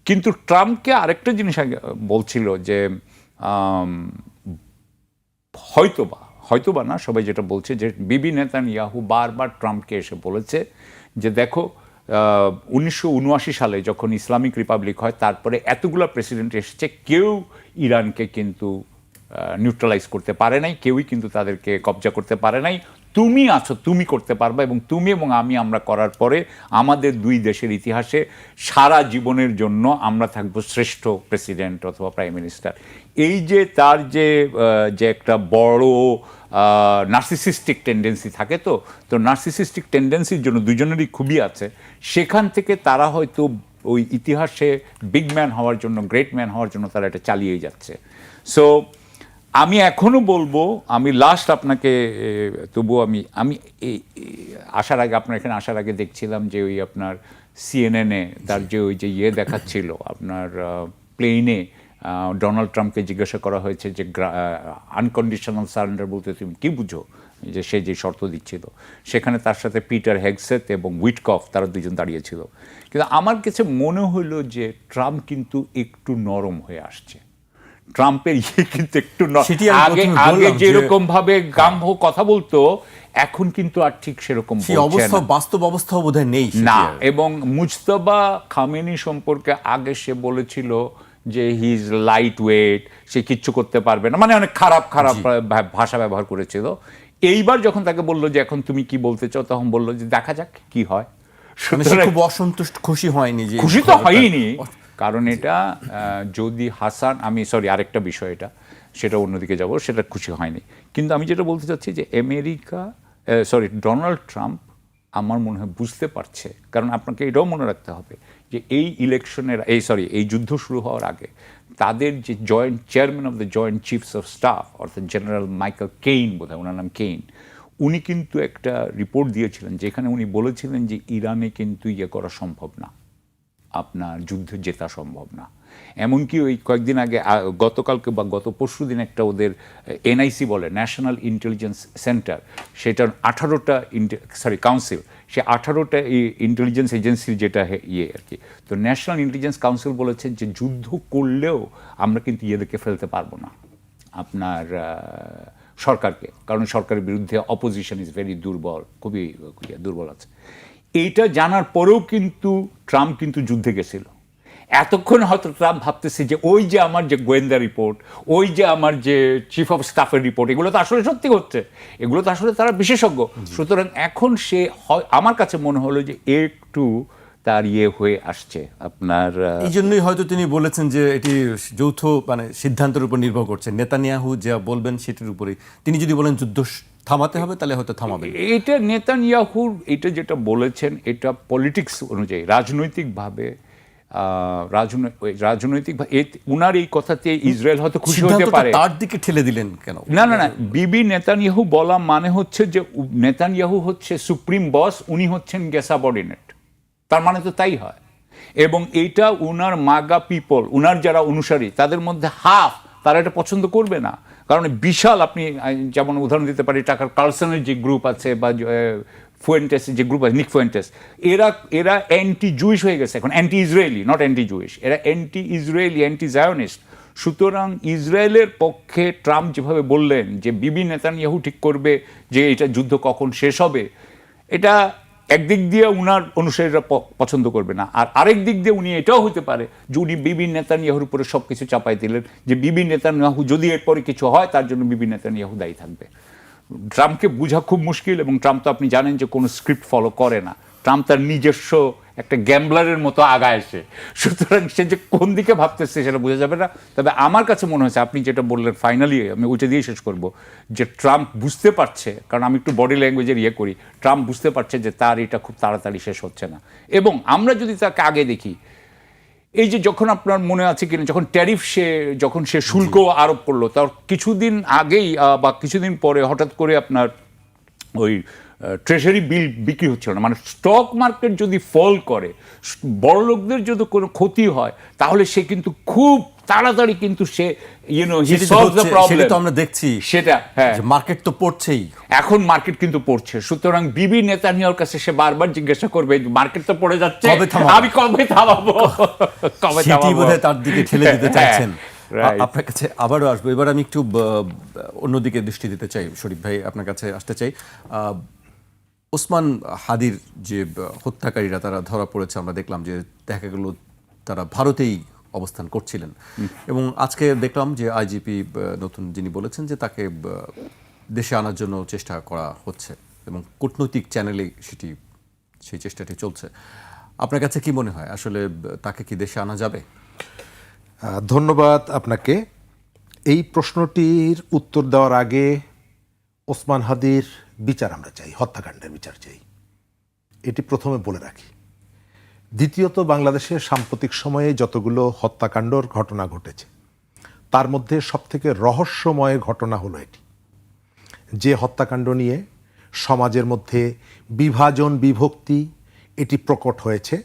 কিন্তু ট্রাম্পকে আরেকটা জিনিস আগে বলছিল যে হয়তোবা না, সবাই যেটা বলছে যে বিবি নেতানিয়াহু বারবার ট্রাম্পকে এসে বলেছে যে দেখো 1979 সালে যখন ইসলামিক রিপাবলিক হয়, তারপরে এতগুলো প্রেসিডেন্ট এসেছে, কেউ ইরানকে কিন্তু নিউট্রালাইজ করতে পারে নাই, কেউই কিন্তু তাদেরকে কবজা করতে পারে নাই। তুমি আছো, তুমি করতে পারবে, এবং তুমি এবং আমরা করার পরে আমাদের দুই দেশের ইতিহাসে সারা জীবনের জন্য আমরা থাকবো শ্রেষ্ঠ প্রেসিডেন্ট অথবা প্রাইম মিনিস্টার। এই যে তার যে একটা বড় নার্সিসিস্টিক টেন্ডেন্সি থাকে, তো নার্সিসিস্টিক টেন্ডেন্সির জন্য দুজনেরই খুবই আছে। সেখান থেকে তারা হয়তো ওই ইতিহাসে বিগ ম্যান হওয়ার জন্য, গ্রেট ম্যান হওয়ার জন্য তারা এটা চালিয়েই যাচ্ছে। সো আমি এখনও বলবো, আমি লাস্ট আপনাকে তবুও আমি আসার আগে, আপনার এখানে আসার আগে দেখছিলাম যে ওই আপনার সিএনএনে তার যে ওই যে দেখাচ্ছিল আপনার প্লেনে ডোনাল্ড ট্রাম্পকে জিজ্ঞাসা করা হয়েছে যে আনকন্ডিশনাল সারেন্ডার বলতে তুমি কি বুঝো, যে সে যে শর্ত দিচ্ছিল, সেখানে তার সাথে পিটার হেগসেথ এবং উইটকফ তারা দুজন দাঁড়িয়েছিল। কিন্তু আমার কাছে মনে হলো যে ট্রাম্প কিন্তু একটু নরম হয়ে আসছে। ট্রাম্পের কিন্তু একটু আগে যেরকম ভাবে গাম্ভ কথা বলতো, এখন কিন্তু আর ঠিক সেরকম বাস্তব অবস্থা বোধহয় নেই না। এবং মুজতবা খামেনি সম্পর্কে আগে সে বলেছিল যে হি ইজ লাইট ওয়েট, সে কিচ্ছু করতে পারবে না, মানে অনেক খারাপ ভাষা ব্যবহার করেছিল। এইবার যখন তাকে বললো যে এখন তুমি কি বলতে চাও, তখন বললো যে দেখা যাক কি হয়। খুব অসন্তুষ্ট, খুশি হয়নি, যে খুশি তো হয়নি, কারণ এটা যদি আরেকটা বিষয়, সেটা অন্যদিকে যাব, সেটা খুশি হয়নি। কিন্তু আমি যেটা বলতে চাচ্ছি যে ডোনাল্ড ট্রাম্প আমার মনে হয় বুঝতে পারছে, কারণ আপনাকে এটাও মনে রাখতে হবে যে এই যুদ্ধ শুরু হওয়ার আগে তাদের যে chairman of the joint chiefs of staff, অর্থাৎ জেনারেল মাইকেল কেইন, বোধহয় ওনার নাম কেইন, উনি কিন্তু একটা রিপোর্ট দিয়েছিলেন যেখানে উনি বলেছিলেন যে ইরানে কিন্তু করা সম্ভব না, আপনার যুদ্ধ জেতা সম্ভব না। এমনকি ওই কয়েকদিন আগে, গতকালকে বা গত পরশু দিন, একটা ওদের এনআইসি বলে, ন্যাশনাল ইন্টেলিজেন্স সেন্টার, সেটার 18টা কাউন্সিল, সে 18টা ইন্টেলিজেন্স এজেন্সির যেটা আর কি, তো ন্যাশনাল ইন্টেলিজেন্স কাউন্সিল বলেছে যে যুদ্ধ করলেও আমরা কিন্তু দেখে ফেলতে পারবো না আপনার সরকারকে, কারণ সরকারের বিরুদ্ধে অপোজিশন ইজ ভেরি দুর্বল, খুবই দুর্বল আছে। এইটা জানার পরেও কিন্তু ট্রাম্প কিন্তু যুদ্ধে গেছিল। এতক্ষণ হয়তো ট্রাম্প ভাবতেছে যে ওই যে আমার যে গোয়েন্দা রিপোর্ট, ওই যে আমার যে চিফ অফ স্টাফের রিপোর্ট, এগুলো তো আসলে সত্যি হচ্ছে, এগুলো তো আসলে তারা বিশেষজ্ঞ। সুতরাং এখন সে, আমার কাছে মনে হলো যে একটু তার হয়ে আসছে আপনার। এই জন্যই হয়তো তিনি বলেছেন যে এটি যৌথ সিদ্ধান্তের উপর নির্ভর করছে, নেতানিয়াহু যা বলবেন সেটির উপরেই। তিনি যদি বলেন যুদ্ধ থামাতে হবে, তাহলে হয়তো থামাবেন। এটা নেতানিয়াহুর এটা যেটা বলেছেন এটা পলিটিক্স অনুযায়ী রাজনৈতিকভাবে উনার এই কথাতে ইসরায়েল হয়তো খুশি হতে সিদ্ধান্তটা পারে। তার দিকে ঠেলে দিলেন কেন? না, বিবি নেতানিয়াহু বলা মানে হচ্ছে যে নেতানিয়াহু হচ্ছে সুপ্রিম বস, উনি হচ্ছেন সাবঅর্ডিনেট, তার মানে তো তাই হয়। এবং এইটা উনার মাগা পিপল, উনার যারা অনুসারী তাদের মধ্যে হাফ তারা এটা পছন্দ করবে না। কারণ বিশাল, আপনি যেমন উদাহরণ দিতে পারি টাকার কার্লসনের যে গ্রুপ আছে বা ফুয়েন্টেস যে গ্রুপ আছে, নিক ফুয়েন্টেস, এরা অ্যান্টি জুইশ হয়ে গেছে এখন, anti Israeli, not anti Jewish, এরা অ্যান্টি ইসরায়েলি, অ্যান্টি জায়োনিস্ট। সুতরাং ইসরায়েলের পক্ষে ট্রাম্প যেভাবে বললেন যে বিবি নেতানিয়াহু ঠিক করবে যে এটা যুদ্ধ কখন শেষ হবে, এটা একদিক দিয়ে উনার অনুসারীরা পছন্দ করবে না, আর আরেক দিক দিয়ে উনি এটাও হতে পারে যে উনি বিবি নেতানিয়াহুর উপরে সব কিছু চাপাই দিলেন, যে বিবি নেতানিয়াহু যদি এরপরে কিছু হয় তার জন্য বিবি নেতানিয়াহু দায়ী থাকবে। ট্রাম্পকে বোঝা খুব মুশকিল, এবং ট্রাম্প তো আপনি জানেন যে কোনো স্ক্রিপ্ট ফলো করে না। ট্রাম্প তার নিজস্ব একটা গ্যাম্বলারের মতো আগায় আসে, সুতরাং সে যে কোন দিকে ভাবতেছে সেটা বোঝা যাবে না। তবে আমার কাছে মনে হয়েছে আপনি যেটা বললেন ফাইনালি, আমি ওইটা দিয়ে শেষ করব, যে ট্রাম্প বুঝতে পারছে, কারণ আমি একটু বডি ল্যাঙ্গুয়েজের করি, ট্রাম্প বুঝতে পারছে যে তার এটা খুব তাড়াতাড়ি শেষ হচ্ছে না। এবং আমরা যদি তাকে আগে দেখি, এই যে যখন আপনার মনে আছে কিনা, যখন ট্যারিফ যখন সে শুল্ক আরোপ করলো, তার কিছুদিন আগেই বা কিছুদিন পরে হঠাৎ করে আপনার ওই ট্রেজারি বিল বিক্রি হচ্ছিল না। মানে স্টক মার্কেট যদি ফল করে, বড় লোকদের যদি কোনো ক্ষতি হয়, তাহলে সে কিন্তু খুব তাড়াতাড়ি কিন্তু সে সেটা তো আমরা দেখছি, সেটা হ্যাঁ, মার্কেট তো পড়ছেই এখন, মার্কেট কিন্তু পড়ছে। সুতরাং বিবি নেতানিয়াহুর কাছে সে বারবার জিজ্ঞাসা করবে মার্কেট তো পড়ে যাচ্ছে, আমি কবে থামাবো, বোধহয় তার দিকে ঠেলে দিতে চাইছেন। আপনার কাছে আবারও আসবো, এবার আমি একটু অন্যদিকে দৃষ্টি দিতে চাই। শরীফ ভাই, আপনার কাছে আসতে চাই। ওসমান হাদির যে হত্যাকারীরা তারা ধরা পড়েছে, আমরা দেখলাম যে দেখা গেল তারা ভারতেই অবস্থান করছিলেন, এবং আজকে দেখলাম যে আইজিপি নতুন যিনি বলেছেন যে তাকে দেশে আনার জন্য চেষ্টা করা হচ্ছে, এবং কূটনৈতিক চ্যানেলে সেই চেষ্টাটি চলছে। আপনার কাছে কি মনে হয়, আসলে তাকে কি দেশে আনা যাবে? ধন্যবাদ আপনাকে। এই প্রশ্নটির উত্তর দেওয়ার আগে ওসমান হাদির বিচার আমরা চাই, হত্যাকাণ্ডের বিচার চাই, এটি প্রথমে বলে রাখি। দ্বিতীয়ত, বাংলাদেশের সাম্প্রতিক সময়ে যতগুলো হত্যাকাণ্ডর ঘটনা ঘটেছে তার মধ্যে সবথেকে রহস্যময় ঘটনা হলো এটি, যে হত্যাকাণ্ড নিয়ে সমাজের মধ্যে বিভাজন বিভক্তি এটি প্রকট হয়েছে,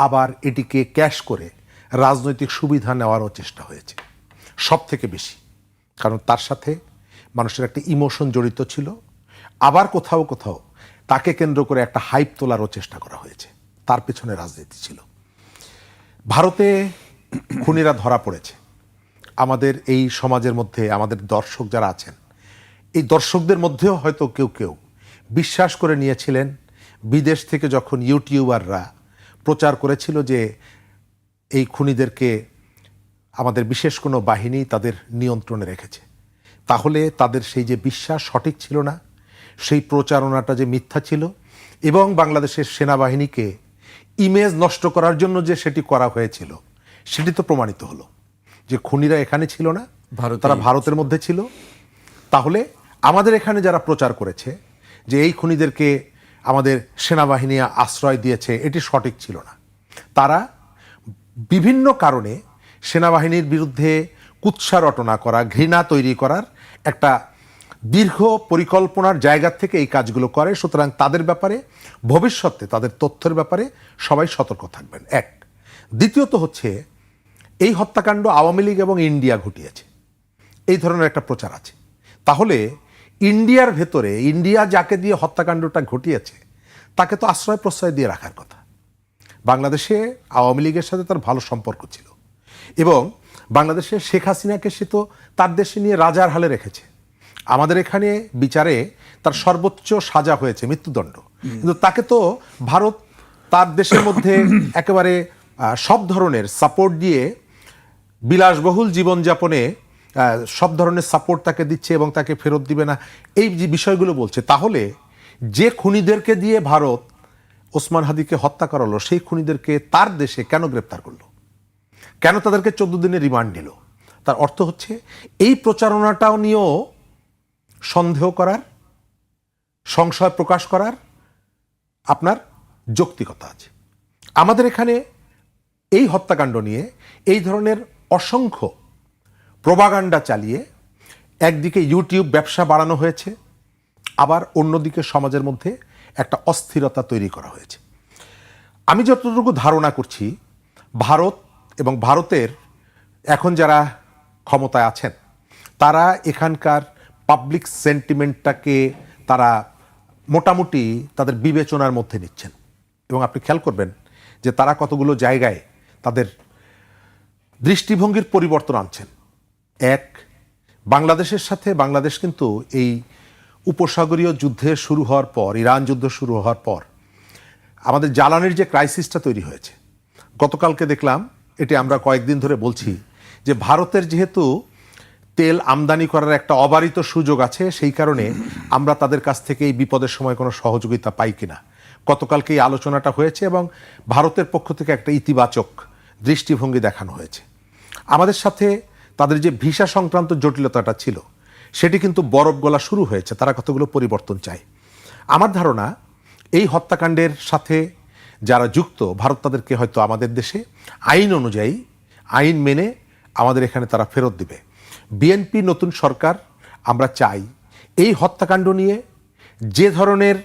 আবার এটিকে ক্যাশ করে রাজনৈতিক সুবিধা নেওয়ারও চেষ্টা হয়েছে সব থেকে বেশি, কারণ তার সাথে মানুষের একটা ইমোশন জড়িত ছিল। আবার কোথাও কোথাও তাকে কেন্দ্র করে একটা হাইপ তোলারও চেষ্টা করা হয়েছে, তার পেছনে রাজনীতি ছিল। ভারতে খুনিরা ধরা পড়েছে, আমাদের এই সমাজের মধ্যে আমাদের দর্শক যারা আছেন, এই দর্শকদের মধ্যেও হয়তো কেউ কেউ বিশ্বাস করে নিয়েছিলেন, বিদেশ থেকে যখন ইউটিউবাররা প্রচার করেছিল যে এই খুনিদেরকে আমাদের বিশেষ কোনো বাহিনী তাদের নিয়ন্ত্রণে রেখেছে, তাহলে তাদের সেই যে বিশ্বাস সঠিক ছিল না, সেই প্রচারণাটা যে মিথ্যা ছিল, এবং বাংলাদেশের সেনাবাহিনীকে ইমেজ নষ্ট করার জন্য যে সেটি করা হয়েছিল, সেটি তো প্রমাণিত হলো যে খুনিরা এখানে ছিল না, তারা ভারতের মধ্যে ছিল। তাহলে আমাদের এখানে যারা প্রচার করেছে যে এই খুনিদেরকে আমাদের সেনাবাহিনী আশ্রয় দিয়েছে, এটি সঠিক ছিল না। তারা বিভিন্ন কারণে সেনাবাহিনীর বিরুদ্ধে কুৎসা রটনা করা, ঘৃণা তৈরি করার একটা দীর্ঘ পরিকল্পনার জায়গা থেকে এই কাজগুলো করে। সুতরাং তাদের ব্যাপারে ভবিষ্যতে তাদের তথ্যের ব্যাপারে সবাই সতর্ক থাকবেন, এক। দ্বিতীয়ত হচ্ছে, এই হত্যাকাণ্ড আওয়ামী লীগ এবং ইন্ডিয়া ঘটিয়েছে, এই ধরনের একটা প্রচার আছে। তাহলে ইন্ডিয়ার ভেতরে, ইন্ডিয়া যাকে দিয়ে হত্যাকাণ্ডটা ঘটিয়েছে তাকে তো আশ্রয় প্রশ্রয় দিয়ে রাখার কথা। বাংলাদেশে আওয়ামী লীগের সাথে তার ভালো সম্পর্ক ছিল, এবং বাংলাদেশে শেখ হাসিনাকে সে তো তার দেশে নিয়ে রাজার হালে রেখেছে। আমাদের এখানে বিচারে তার সর্বোচ্চ সাজা হয়েছে মৃত্যুদণ্ড, কিন্তু তাকে তো ভারত তার দেশের মধ্যে একেবারে সব ধরনের সাপোর্ট দিয়ে বিলাসবহুল জীবনযাপনে সব ধরনের সাপোর্ট তাকে দিচ্ছে, এবং তাকে ফেরত দিবে না, এই যে বিষয়গুলো বলছে। তাহলে যে খুনিদেরকে দিয়ে ভারত ওসমান হাদিকে হত্যা করালো, সেই খুনিদেরকে তার দেশে কেন গ্রেপ্তার করলো, কেন তাদেরকে 14 দিনের রিমান্ড নিল? তার অর্থ হচ্ছে এই প্রচারণাটাও নিয়েও সন্দেহ করার সংশয় প্রকাশ করার আপনার যৌক্তিকতা আছে। আমাদের এখানে এই হত্যাকাণ্ড নিয়ে এই ধরনের অসংখ্য প্রোপাগান্ডা চালিয়ে একদিকে ইউটিউব ব্যবসা বাড়ানো হয়েছে, আবার অন্যদিকে সমাজের মধ্যে একটা অস্থিরতা তৈরি করা হয়েছে। আমি যতটুকু ধারণা করছি, ভারত এবং ভারতের এখন যারা ক্ষমতায় আছেন তারা এখানকার পাবলিক সেন্টিমেন্টটাকে তারা মোটামুটি তাদের বিবেচনার মধ্যে নিচ্ছেন। এবং আপনি খেয়াল করবেন যে তারা কতগুলো জায়গায় তাদের দৃষ্টিভঙ্গির পরিবর্তন আনছেন। এক, বাংলাদেশের সাথে বাংলাদেশ কিন্তু এই উপসাগরীয় যুদ্ধে শুরু হওয়ার পর, ইরান যুদ্ধ শুরু হওয়ার পর আমাদের জ্বালানির যে ক্রাইসিসটা তৈরি হয়েছে, গতকালকে দেখলাম, এটি আমরা কয়েকদিন ধরে বলছি যে ভারতের যেহেতু তেল আমদানি করার একটা অবারিত সুযোগ আছে, সেই কারণে আমরা তাদের কাছ থেকে এই বিপদের সময় কোনো সহযোগিতা পাই কিনা। গতকালকে এই আলোচনাটা হয়েছে এবং ভারতের পক্ষ থেকে একটা ইতিবাচক দৃষ্টিভঙ্গি দেখানো হয়েছে। আমাদের সাথে তাদের যে ভিসা সংক্রান্ত জটিলতাটা ছিল সেটি কিন্তু বরফ গলা শুরু হয়েছে, তারা কতগুলো পরিবর্তন চায়। আমার ধারণা এই হত্যাকাণ্ডের সাথে যারা যুক্ত, ভারত তাদেরকে হয়তো আমাদের দেশে আইন অনুযায়ী, আইন মেনে আমাদের এখানে তারা ফেরত দিবে। বিএনপি নতুন সরকার, আমরা চাই এই হত্যাকাণ্ড নিয়ে যে ধরনের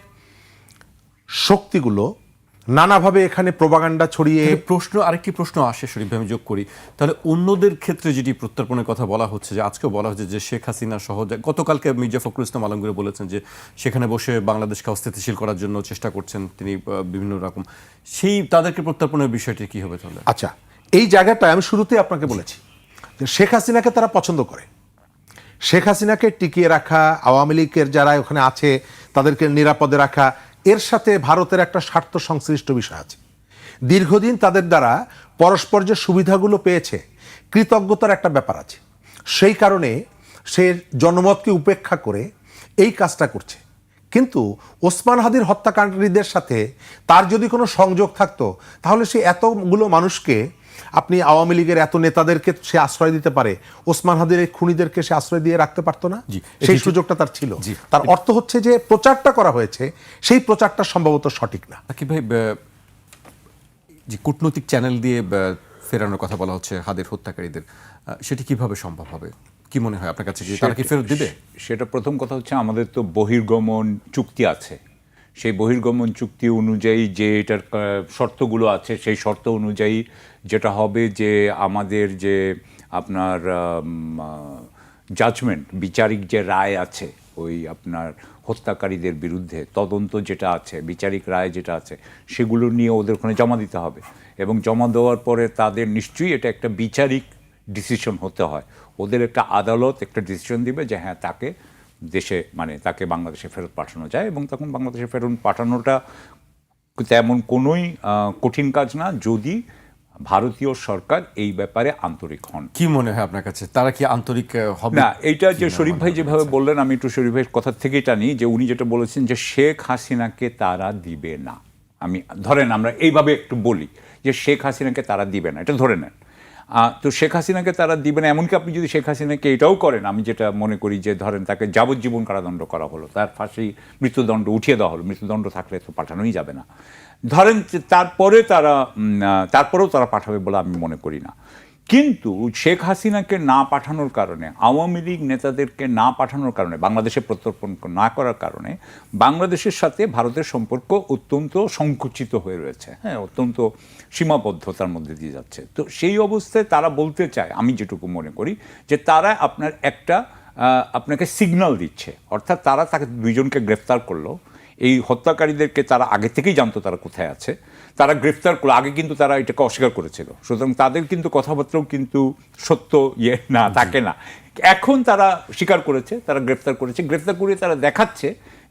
শক্তিগুলো নানাভাবে এখানে প্রোপাগান্ডা ছড়িয়ে আরেকটি প্রশ্ন আসে শরীফ ভাই, আমি যোগ করি, তাহলে অন্যদের ক্ষেত্রে যেটি প্রত্যর্পণের কথা বলা হচ্ছে, যে আজকেও বলা হচ্ছে যে শেখ হাসিনা সহ, গতকালকে মির্জা ফখরুল ইসলাম আলমগীর বলেছেন যে সেখানে বসে বাংলাদেশকে অস্থিতিশীল করার জন্য চেষ্টা করছেন তিনি বিভিন্ন রকম, সেই তাদেরকে প্রত্যর্পণের বিষয়টি কি হবে তাহলে? আচ্ছা, এই জায়গাটায় আমি শুরুতেই আপনাকে বলেছি যে শেখ হাসিনাকে তারা পছন্দ করে। শেখ হাসিনাকে টিকিয়ে রাখা, আওয়ামী লীগের যারা ওখানে আছে তাদেরকে নিরাপদে রাখা, এর সাথে ভারতের একটা স্বার্থ সংশ্লিষ্ট বিষয় আছে। দীর্ঘদিন তাদের দ্বারা পরস্পর যে সুবিধাগুলো পেয়েছে, কৃতজ্ঞতার একটা ব্যাপার আছে। সেই কারণে সে জনমতকে উপেক্ষা করে এই কাজটা করছে। কিন্তু ওসমান হাদির হত্যাকাণ্ডীদের সাথে তার যদি কোনো সংযোগ থাকতো, তাহলে সে এতগুলো মানুষকে, আপনি আওয়ামী লীগের এত নেতাদেরকে সে আশ্রয় দিতে পারে, ওসমান হাদির এই খুনিদেরকে সে আশ্রয় দিয়ে রাখতে পারতো না? সেই সুযোগটা তার ছিল। তার অর্থ হচ্ছে যে প্রচারটা করা হয়েছে, সেই প্রচারটা সম্ভবত সঠিক না। কি ভাই, যে কূটনৈতিক চ্যানেল দিয়ে ফেরানোর কথা বলা হচ্ছে হাদির হত্যাকারীদের, সেটি কিভাবে সম্ভব হবে? কি মনে হয় আপনার কাছে, যে তারা কি ফেরত দিবে? সেটা প্রথম কথা হচ্ছে, আমাদের তো বহির্গমন চুক্তি আছে। সেই বহির্গমন চুক্তি অনুযায়ী যে এটার শর্তগুলো আছে, সেই শর্ত অনুযায়ী যেটা হবে যে আমাদের যে আপনার জাজমেন্ট, বিচারিক যে রায় আছে ওই আপনার হত্যাকারীদের বিরুদ্ধে, তদন্ত যেটা আছে, বিচারিক রায় যেটা আছে, সেগুলো নিয়ে ওদের ওখানে জমা দিতে হবে। এবং জমা দেওয়ার পরে তাদের নিশ্চয়ই এটা একটা বিচারিক ডিসিশন হতে হয়। ওদের একটা আদালত একটা ডিসিশন দিবে যে হ্যাঁ, তাকে দেশে, মানে তাকে বাংলাদেশে ফেরত পাঠানো যায়। এবং তখন বাংলাদেশে ফেরত পাঠানোটা তেমন কোনোই কঠিন কাজ না, যদি ভারতীয় সরকার এই ব্যাপারে আন্তরিক হন। কি মনে হয় আপনার কাছে, তারা কি আন্তরিক হবে? না, এইটা যে শরীফ ভাই যেভাবে বললেন, আমি একটু শরীফ ভাইয়ের কথা থেকেই টানি, যে উনি যেটা বলেছেন যে শেখ হাসিনাকে তারা দিবে না। আমি ধরেন আমরা এইভাবে একটু বলি যে শেখ হাসিনাকে তারা দিবে না, এটা ধরে নেন। তো শেখ হাসিনাকে তারা দিবে না, এমনকি আপনি যদি শেখ হাসিনাকে এটাও করেন, আমি যেটা মনে করি যে ধরেন তাকে যাবজ্জীবন কারাদণ্ড করা হলো, তার ফাঁসি, মৃত্যুদণ্ড উঠিয়ে দেওয়া হলো, মৃত্যুদণ্ড থাকলে তো পাঠানোই যাবে না, ধরেন তারপরেও তারা পাঠাবে বলে আমি মনে করি না। কিন্তু শেখ হাসিনাকে না পাঠানোর কারণে, আওয়ামী লীগ নেতাদেরকে না পাঠানোর কারণে, বাংলাদেশে প্রত্যর্পণ না করার কারণে বাংলাদেশের সাথে ভারতের সম্পর্ক অত্যন্ত সংকুচিত হয়ে রয়েছে, হ্যাঁ, অত্যন্ত সীমাবদ্ধতার মধ্যে দিয়ে যাচ্ছে। তো সেই অবস্থায় তারা বলতে চায়, আমি যেটুকু মনে করি, যে তারা আপনাকে সিগন্যাল দিচ্ছে, অর্থাৎ তারা তাকে দুইজনকে গ্রেফতার করলো, এই হত্যাকারীদেরকে তারা আগে থেকেই জানতো তারা কোথায় আছে, তারা গ্রেফতার করলো, আগে কিন্তু তারা এটাকে অস্বীকার করেছিল, সুতরাং তাদের কিন্তু কথাবার্তাও কিন্তু সত্য না থাকে না। এখন তারা স্বীকার করেছে, তারা গ্রেফতার করেছে, গ্রেফতার করে তারা দেখাচ্ছে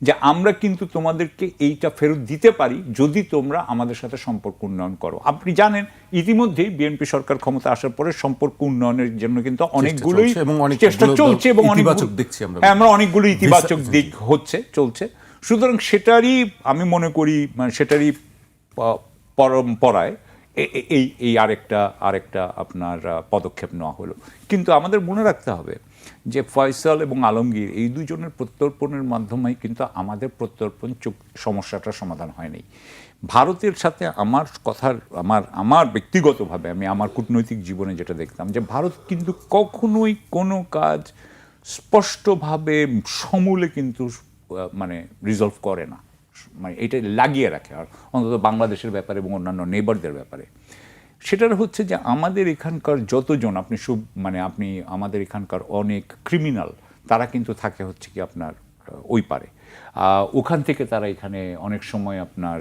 যে আমরা কিন্তু তোমাদেরকে এইটা ফেরত দিতে পারি যদি তোমরা আমাদের সাথে সম্পর্ক উন্নয়ন করো। আপনি জানেন ইতিমধ্যেই বিএনপি সরকার ক্ষমতা আসার পরে সম্পর্ক উন্নয়নের জন্য কিন্তু অনেকগুলোই চেষ্টা চলছে এবং আমরা অনেকগুলো ইতিবাচক দিক চলছে। সুতরাং সেটারই আমি মনে করি, সেটারই পরম্পরায় এই আরেকটা আপনার পদক্ষেপ নেওয়া হলো। কিন্তু আমাদের মনে রাখতে হবে যে ফয়সাল এবং আলমগীর এই দুজনের প্রত্যর্পণের মাধ্যমে কিন্তু আমাদের প্রত্যর্পণ সমস্যাটার সমাধান হয়নি। ভারতের সাথে আমার ব্যক্তিগতভাবে আমি আমার কূটনৈতিক জীবনে যেটা দেখতাম যে ভারত কিন্তু কখনোই কোনো কাজ স্পষ্টভাবে সমূলে কিন্তু মানে রিজলভ করে না, মানে এটা লাগিয়ে রাখে, আর অন্তত বাংলাদেশের ব্যাপারে এবং অন্যান্য নেবারদের ব্যাপারে। সেটার হচ্ছে যে আমাদের এখানকার যতজন আপনি আমাদের এখানকার অনেক ক্রিমিনাল তারা কিন্তু থাকে হচ্ছে কি আপনার ওই পারে, ওখান থেকে তারা এখানে অনেক সময় আপনার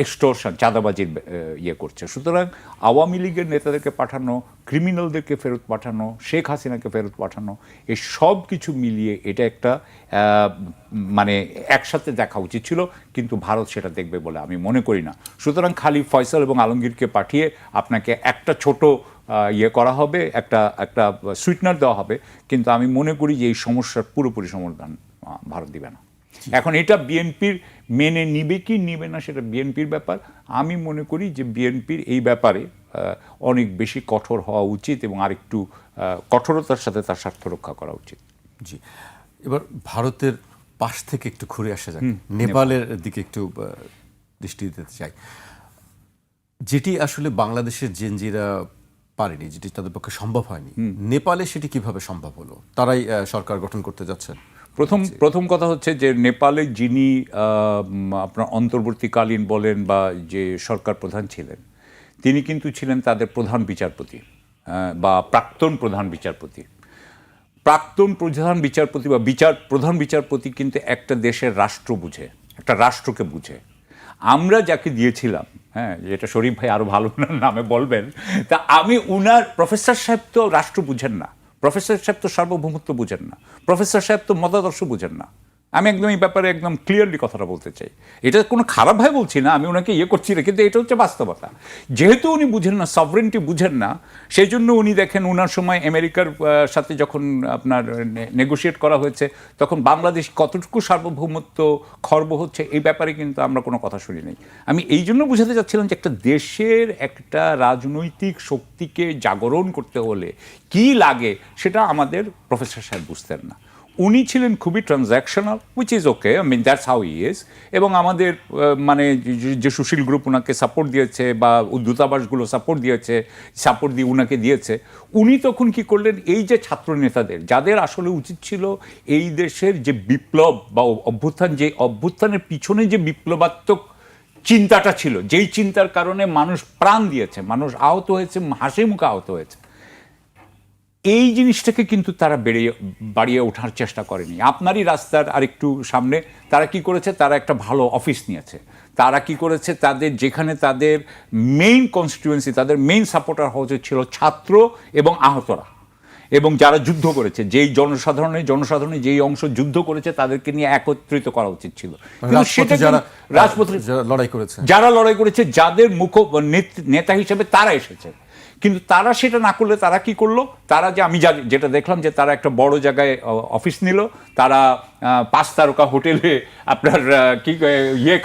এক্সটর্শন চাঁদাবাজির ইয়ে করছে। সুতরাং আওয়ামী লীগের নেতাদেরকে পাঠানো, ক্রিমিনালদেরকে ফেরত পাঠানো, শেখ হাসিনাকে ফেরত পাঠানো, এই সব কিছু মিলিয়ে এটা একটা মানে একসাথে দেখা উচিত ছিল, কিন্তু ভারত সেটা দেখবে বলে আমি মনে করি না। সুতরাং খালি ফয়সাল এবং আলমগীরকে পাঠিয়ে আপনাকে একটা ছোট ইয়ে করা হবে, একটা সুইটনার দেওয়া হবে, কিন্তু আমি মনে করি যে এই সমস্যার পুরোপুরি সমাধান ভারত দিবে না। এখন এটা বিএনপির মেনে নিবে কি নিবে না সেটা বিএনপির ব্যাপার। আমি মনে করি যে বিএনপির এই ব্যাপারে অনেক বেশি কঠোর হওয়া উচিত এবং আরেকটু কঠোরতার সাথে তার স্বার্থ রক্ষা করা উচিত। জি, এবার ভারতের পাশ থেকে একটু ঘুরে আসা যাক, নেপালের দিকে একটু দৃষ্টি দিতে চাই। যেটি আসলে বাংলাদেশের জেনজিরা পারেনি, যেটি তাদের পক্ষে সম্ভব হয়নি, নেপালে সেটি কিভাবে সম্ভব হলো? তারাই সরকার গঠন করতে যাচ্ছেন। প্রথম কথা হচ্ছে যে নেপালে যিনি আপনার অন্তর্বর্তীকালীন বলেন বা যে সরকার প্রধান ছিলেন, তিনি কিন্তু ছিলেন তাদের প্রধান বিচারপতি বা প্রাক্তন প্রধান বিচারপতি। প্রাক্তন প্রধান বিচারপতি বা প্রধান বিচারপতি কিন্তু একটা দেশের রাষ্ট্র বুঝে, একটা রাষ্ট্রকে বুঝে। আমরা যাকে দিয়েছিলাম, হ্যাঁ, যেটা শরীফ ভাই আরও ভালো নামে বলবেন, তা আমি উনার প্রফেসর সাহেব তো রাষ্ট্র বুঝেন না, প্রফেসর সাহেব তো সার্বভৌমত্ব বুঝেন না, প্রফেসর সাহেব তো মতাদর্শ বুঝেন না। আমি একদম এই ব্যাপারে একদম ক্লিয়ারলি কথাটা বলতে চাই। এটা কোনো খারাপভাবে বলছি না, আমি ওনাকে করছি না, কিন্তু এটা হচ্ছে বাস্তবতা। যেহেতু উনি বুঝেন না, সভরেন্টি বুঝেন না, সেই জন্য উনি দেখেন ওনার সময় আমেরিকার সাথে যখন আপনার নেগোশিয়েট করা হয়েছে, তখন বাংলাদেশ কতটুকু সার্বভৌমত্ব খর্ব হচ্ছে এই ব্যাপারে কিন্তু আমরা কোনো কথা শুনি নাই। আমি এই জন্য বুঝাতে চাচ্ছিলাম যে একটা দেশের একটা রাজনৈতিক শক্তিকে জাগরণ করতে হলে কি লাগে সেটা আমাদের প্রফেসর সাহেব বুঝতেন না। উনি ছিলেন খুবই transactional, which is okay, I mean that's how he is. এবং আমাদের মানে যে সুশীল গ্রুপ ওনাকে সাপোর্ট দিয়েছে বা দূতাবাসগুলো সাপোর্ট দিয়ে উনাকে দিয়েছে, উনি তখন কি করলেন, এই যে ছাত্র নেতাদের যাদের আসলে উচিত ছিল এই দেশের যে বিপ্লব বা অভ্যুত্থান, যে অভ্যুত্থানের পিছনে যে বিপ্লবাত্মক চিন্তাটা ছিল, যেই চিন্তার কারণে মানুষ প্রাণ দিয়েছে, মানুষ আহত হয়েছে, হাসি মুখে আহত হয়েছে, এই জিনিসটাকে কিন্তু তারা বাড়িয়ে ওঠার চেষ্টা করেনি। আপনারই রাস্তার আরেকটু সামনে তারা কি করেছে, তারা একটা ভালো অফিস নিয়েছে। তারা কি করেছে, তাদের যেখানে তাদের মেইন কনস্টিটুয়েন্সি, তাদের মেইন সাপোর্টার হওয়া উচিত ছিল ছাত্র এবং আহতরা এবং যারা যুদ্ধ করেছে, যেই জনসাধারণের যেই অংশ যুদ্ধ করেছে তাদেরকে নিয়ে একত্রিত করা উচিত ছিল। রাজপথে যারা লড়াই করেছে, যাদের নেতা হিসেবে তারা এসেছে, কিন্তু তারা সেটা না করলে তারা কি করলো, তারা যে আমি যেটা দেখলাম যে তারা একটা বড় জায়গায় অফিস নিল, তারা 5 তারকা হোটেলে আপনার কি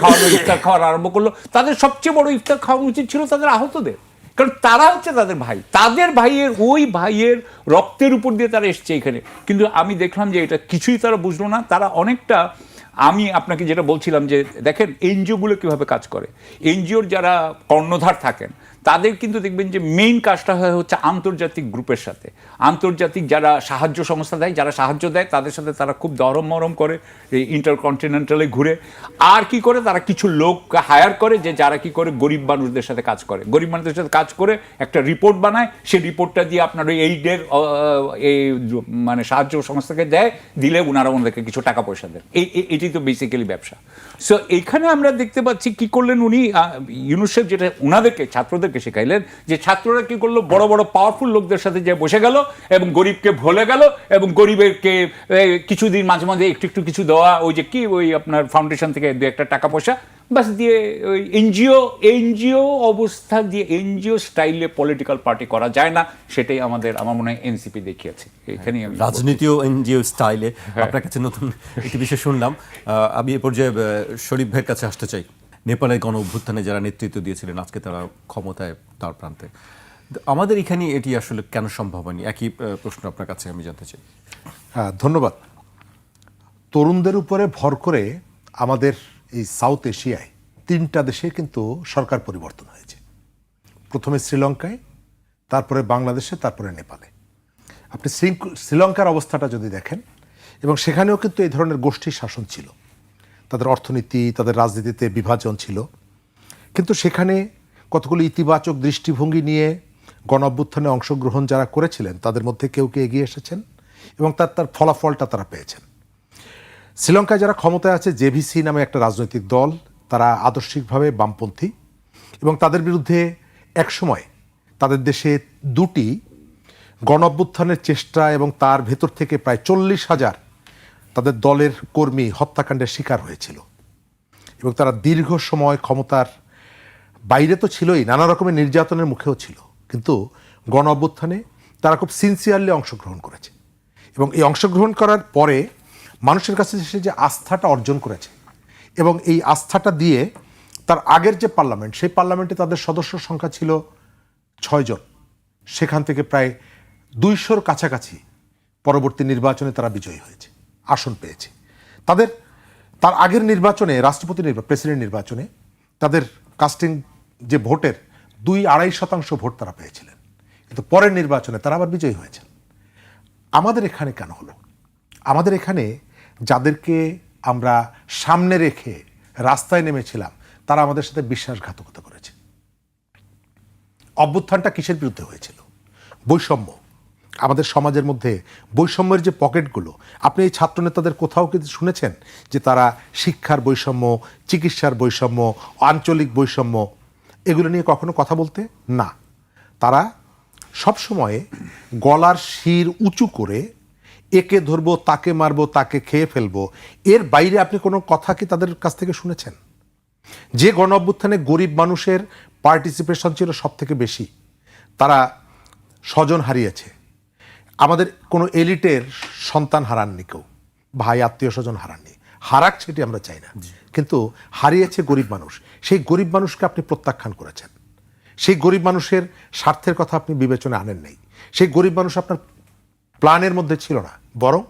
খাওয়ানো, ইফতার খাওয়ার আরম্ভ করলো। তাদের সবচেয়ে বড় ইফতার খাওয়ানো উচিত ছিল তাদের আহতদের, কারণ তারা হচ্ছে তাদের ভাই, তাদের ভাইয়ের ওই ভাইয়ের রক্তের উপর দিয়ে তারা এসছে এখানে। কিন্তু আমি দেখলাম যে এটা কিছুই তারা বুঝলো না। তারা অনেকটা, আমি আপনাকে যেটা বলছিলাম যে দেখেন এনজিওগুলো কীভাবে কাজ করে, এনজিওর যারা কর্ণধার থাকেন তাদের কিন্তু দেখবেন যে মেইন কাজটা হচ্ছে আন্তর্জাতিক গ্রুপের সাথে, আন্তর্জাতিক যারা সাহায্য সংস্থা দেয়, যারা সাহায্য দেয় তাদের সাথে তারা খুব দরম মরম করে, এই ইন্টারকন্টিনেন্টালে ঘুরে। আর কি করে, তারা কিছু লোক হায়ার করে যে যারা কি করে গরিব মানুষদের সাথে কাজ করে, গরিব মানুষদের সাথে কাজ করে একটা রিপোর্ট বানায়, সেই রিপোর্টটা দিয়ে আপনার ওই এইডের এই মানে সাহায্য সংস্থাকে দিলে ওনারা ওনাদেরকে কিছু টাকা পয়সা দেন। এটি তো বেসিক্যালি ব্যবসা। সো এইখানে আমরা দেখতে পাচ্ছি কি করলেন উনি, ইউনূস সাহেব যেটা ওনাদেরকে ছাত্রদেরকে শেখাইলেন, যে ছাত্ররা কি করলো, বড় বড় পাওয়ারফুল লোকদের সাথে যে বসে গেল এবং গরিবকে ভুলে গেল, এবং গরিবেরকে কিছুদিন মাঝে মাঝে একটু একটু কিছু দেওয়া, ওই যে কি ওই আপনার ফাউন্ডেশন থেকে 2-1 টাকা পয়সা বাস দিয়ে, ওই এনজিও অবস্থা দিয়ে, এনজিও স্টাইলে পলিটিক্যাল পার্টি করা যায় না। সেটাই আমার মনে হয় এনসিপি দেখিয়েছে। এখানেই রাজনীতিও এনজিও স্টাইলে। আপনার কাছে নতুন একটি বিষয় শুনলাম, আমি এ পর্যায়ে শরীফ ভাইয়ের কাছে আসতে চাই। নেপালের গণ অভ্যুত্থানে যারা নেতৃত্ব দিয়েছিলেন আজকে তারা ক্ষমতায় তার প্রান্তে। আমাদের এখানে এটি আসলে কেন সম্ভব হয়নি? একই প্রশ্ন আপনার কাছে আমি জানতে চাই। হ্যাঁ, ধন্যবাদ। তরুণদের উপরে ভর করে আমাদের এই সাউথ এশিয়ায় 3টা দেশে কিন্তু সরকার পরিবর্তন হয়েছে। প্রথমে শ্রীলঙ্কায়, তারপরে বাংলাদেশে, তারপরে নেপালে। আপনি শ্রীলঙ্কার অবস্থাটা যদি দেখেন, এবং সেখানেও কিন্তু এই ধরনের গোষ্ঠীর শাসন ছিল, তাদের অর্থনীতি, তাদের রাজনীতিতে বিভাজন ছিল, কিন্তু সেখানে কতগুলো ইতিবাচক দৃষ্টিভঙ্গি নিয়ে গণ অভ্যুত্থানে অংশগ্রহণ যারা করেছিলেন তাদের মধ্যে কেউ কেউ এগিয়ে এসেছেন এবং তার ফলাফলটা তারা পেয়েছেন। শ্রীলঙ্কায় যারা ক্ষমতায় আছে, জেভিসি নামে একটা রাজনৈতিক দল, তারা আদর্শিকভাবে বামপন্থী এবং তাদের বিরুদ্ধে একসময় তাদের দেশে 2টি গণ অভ্যুত্থানের চেষ্টা এবং তার ভেতর থেকে প্রায় 40,000 তাদের দলের কর্মী হত্যাকাণ্ডের শিকার হয়েছিল এবং তারা দীর্ঘ সময় ক্ষমতার বাইরে তো ছিলই, নানা রকমের নির্যাতনের মুখেও ছিল, কিন্তু গণ অভ্যুত্থানে তারা খুব সিনসিয়ারলি অংশগ্রহণ করেছে এবং এই অংশগ্রহণ করার পরে মানুষের কাছে সে যে আস্থাটা অর্জন করেছে এবং এই আস্থাটা দিয়ে তার আগের যে পার্লামেন্ট, সেই পার্লামেন্টে তাদের সদস্য সংখ্যা ছিল 6 জন, সেখান থেকে প্রায় 200-র কাছাকাছি পরবর্তী নির্বাচনে তারা বিজয়ী হয়েছে, আসন পেয়েছে। তার আগের নির্বাচনে, রাষ্ট্রপতি প্রেসিডেন্ট নির্বাচনে তাদের কাস্টিং যে ভোটের 2-2.5% ভোট তারা পেয়েছিলেন, কিন্তু পরের নির্বাচনে তারা আবার বিজয়ী হয়েছেন। আমাদের এখানে কেন হলো? আমাদের এখানে যাদেরকে আমরা সামনে রেখে রাস্তায় নেমেছিলাম তারা আমাদের সাথে বিশ্বাসঘাতকতা করেছে। অভ্যুত্থানটা কিসের বিরুদ্ধে হয়েছিল? বৈষম্য। আমাদের সমাজের মধ্যে বৈষম্যের যে পকেটগুলো, আপনি এই ছাত্র নেতাদের কোথাও কিন্তু শুনেছেন যে তারা শিক্ষার বৈষম্য, চিকিৎসার বৈষম্য, আঞ্চলিক বৈষম্য এগুলো নিয়ে কখনো কথা বলতে? না। তারা সবসময় গলার শির উঁচু করে একে ধরবো, তাকে মারবো, তাকে খেয়ে ফেলবো, এর বাইরে আপনি কোনো কথা কি তাদের কাছ থেকে শুনেছেন? যে গণ অভ্যুত্থানে গরিব মানুষের পার্টিসিপেশন ছিল সব থেকে বেশি, তারা স্বজন হারিয়েছে। আমাদের কোনো এলিটের সন্তান হারাননি কেউ, ভাই আত্মীয় স্বজন হারাননি, হারাক সেটি আমরা চাই না, কিন্তু হারিয়েছে গরিব মানুষ। সেই গরিব মানুষকে আপনি প্রত্যাখ্যান করেছেন, সেই গরিব মানুষের স্বার্থের কথা আপনি বিবেচনা আনেন নাই, সেই গরিব মানুষ আপনার প্ল্যানের মধ্যে ছিল না, বরং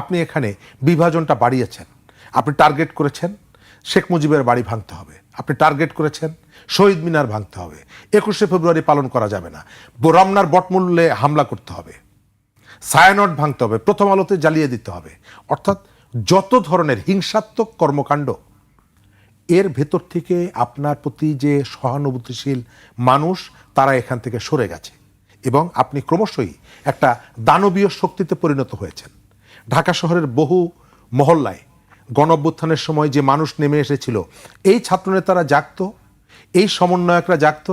আপনি এখানে বিভাজনটা বাড়িয়েছেন। আপনি টার্গেট করেছেন শেখ মুজিবের বাড়ি ভাঙতে হবে, আপনি টার্গেট করেছেন শহীদ মিনার ভাঙতে হবে, 21শে ফেব্রুয়ারি পালন করা যাবে না, রমনার বটমূল্যে হামলা করতে হবে, ছায়ানট ভাঙতে হবে, প্রথম আলোতে জ্বালিয়ে দিতে হবে। অর্থাৎ যত ধরনের হিংসাত্মক কর্মকাণ্ড, এর ভেতর থেকে আপনার প্রতি যে সহানুভূতিশীল মানুষ তারা এখান থেকে সরে গেছে এবং আপনি ক্রমশই একটা দানবীয় শক্তিতে পরিণত হয়েছেন। ঢাকা শহরের বহু মহল্লায় গণ অভ্যুত্থানের সময় যে মানুষ নেমে এসেছিল, এই ছাত্রনেতারা জাগতো, এই সমন্বয়করা জাগতো,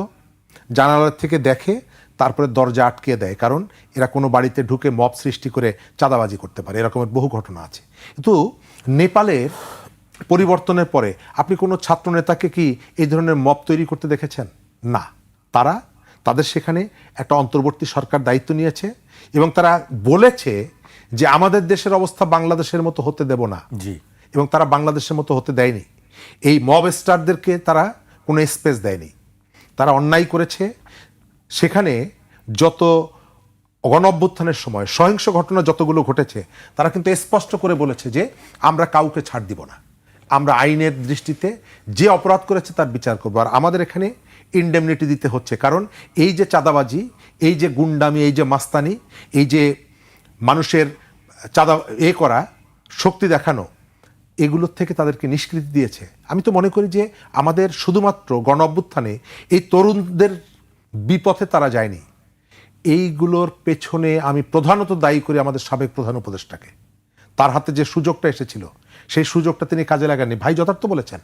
জানালার থেকে দেখে তারপরে দরজা আটকে দেয়, কারণ এরা কোনো বাড়িতে ঢুকে মব সৃষ্টি করে চাঁদাবাজি করতে পারে, এরকমের বহু ঘটনা আছে। কিন্তু নেপালের পরিবর্তনের পরে আপনি কোনো ছাত্রনেতাকে কি এই ধরনের মব তৈরি করতে দেখেছেন? না। তাদের সেখানে একটা অন্তর্বর্তী সরকার দায়িত্ব নিয়েছে এবং তারা বলেছে যে আমাদের দেশের অবস্থা বাংলাদেশের মতো হতে দেব না, এবং তারা বাংলাদেশের মতো হতে দেয়নি। এই মব স্টারদেরকে তারা কোনো স্পেস দেয়নি, তারা অন্যায় করেছে। সেখানে যত গণ অভ্যুত্থানের সময় সহিংস ঘটনা যতগুলো ঘটেছে, তারা কিন্তু স্পষ্ট করে বলেছে যে আমরা কাউকে ছাড় দিব না, আমরা আইনের দৃষ্টিতে যে অপরাধ করেছে তার বিচার করবো, আর আমাদের এখানে ইনডেমনিটি দিতে হচ্ছে, কারণ এই যে চাঁদাবাজি, এই যে গুন্ডামি, এই যে মাস্তানি, এই যে মানুষের চাঁদা করা, শক্তি দেখানো, এগুলোর থেকে তাদেরকে নিষ্কৃতি দিয়েছে। আমি তো মনে করি যে আমাদের শুধুমাত্র গণ অভ্যুত্থানে এই তরুণদের বিপথে তারা যায়নি, এইগুলোর পেছনে আমি প্রধানত দায়ী করি আমাদের সাবেক প্রধান উপদেষ্টাকে। তার হাতে যে সুযোগটা এসেছিল সেই সুযোগটা তিনি কাজে লাগাননি। ভাই যথার্থ বলেছেন,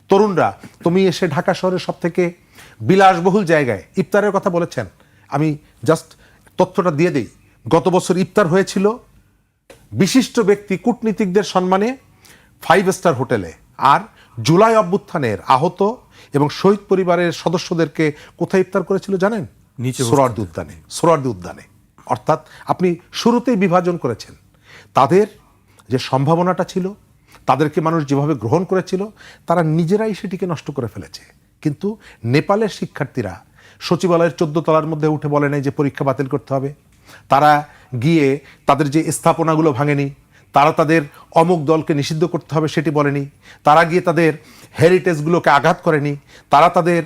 তরুণরা তুমি এসে ঢাকা শহরের সব থেকে বিলাসবহুল জায়গায় ইফতারের কথা বলেছেন। আমি জাস্ট তথ্যটা দিয়ে দেই, গত বছর ইফতার হয়েছিল বিশিষ্ট ব্যক্তি কূটনীতিকদের সম্মানে 5 স্টার হোটেলে, আর জুলাই অভ্যুত্থানের আহত এবং শহীদ পরিবারের সদস্যদেরকে কোথায় ইফতার করেছিল জানেন? সোহরাওয়ার্দী উদ্যানে। অর্থাৎ আপনি শুরুতেই বিভাজন করেছেন। তাদের যে সম্ভাবনাটা ছিল, তাদেরকে মানুষ যেভাবে গ্রহণ করেছিল তারা নিজেরাই সেটিকে নষ্ট করে ফেলেছে। কিন্তু নেপালের শিক্ষার্থীরা সচিবালয়ের 14 তলার মধ্যে উঠে বলে নাই যে পরীক্ষা বাতিল করতে হবে। তারা গিয়ে তাদের যে স্থাপনাগুলো ভাঙেনি, তারা তাদের অমুক দলকে নিষিদ্ধ করতে হবে সেটি বলেনি, তারা গিয়ে তাদের হেরিটেজগুলোকে আঘাত করেনি, তারা তাদের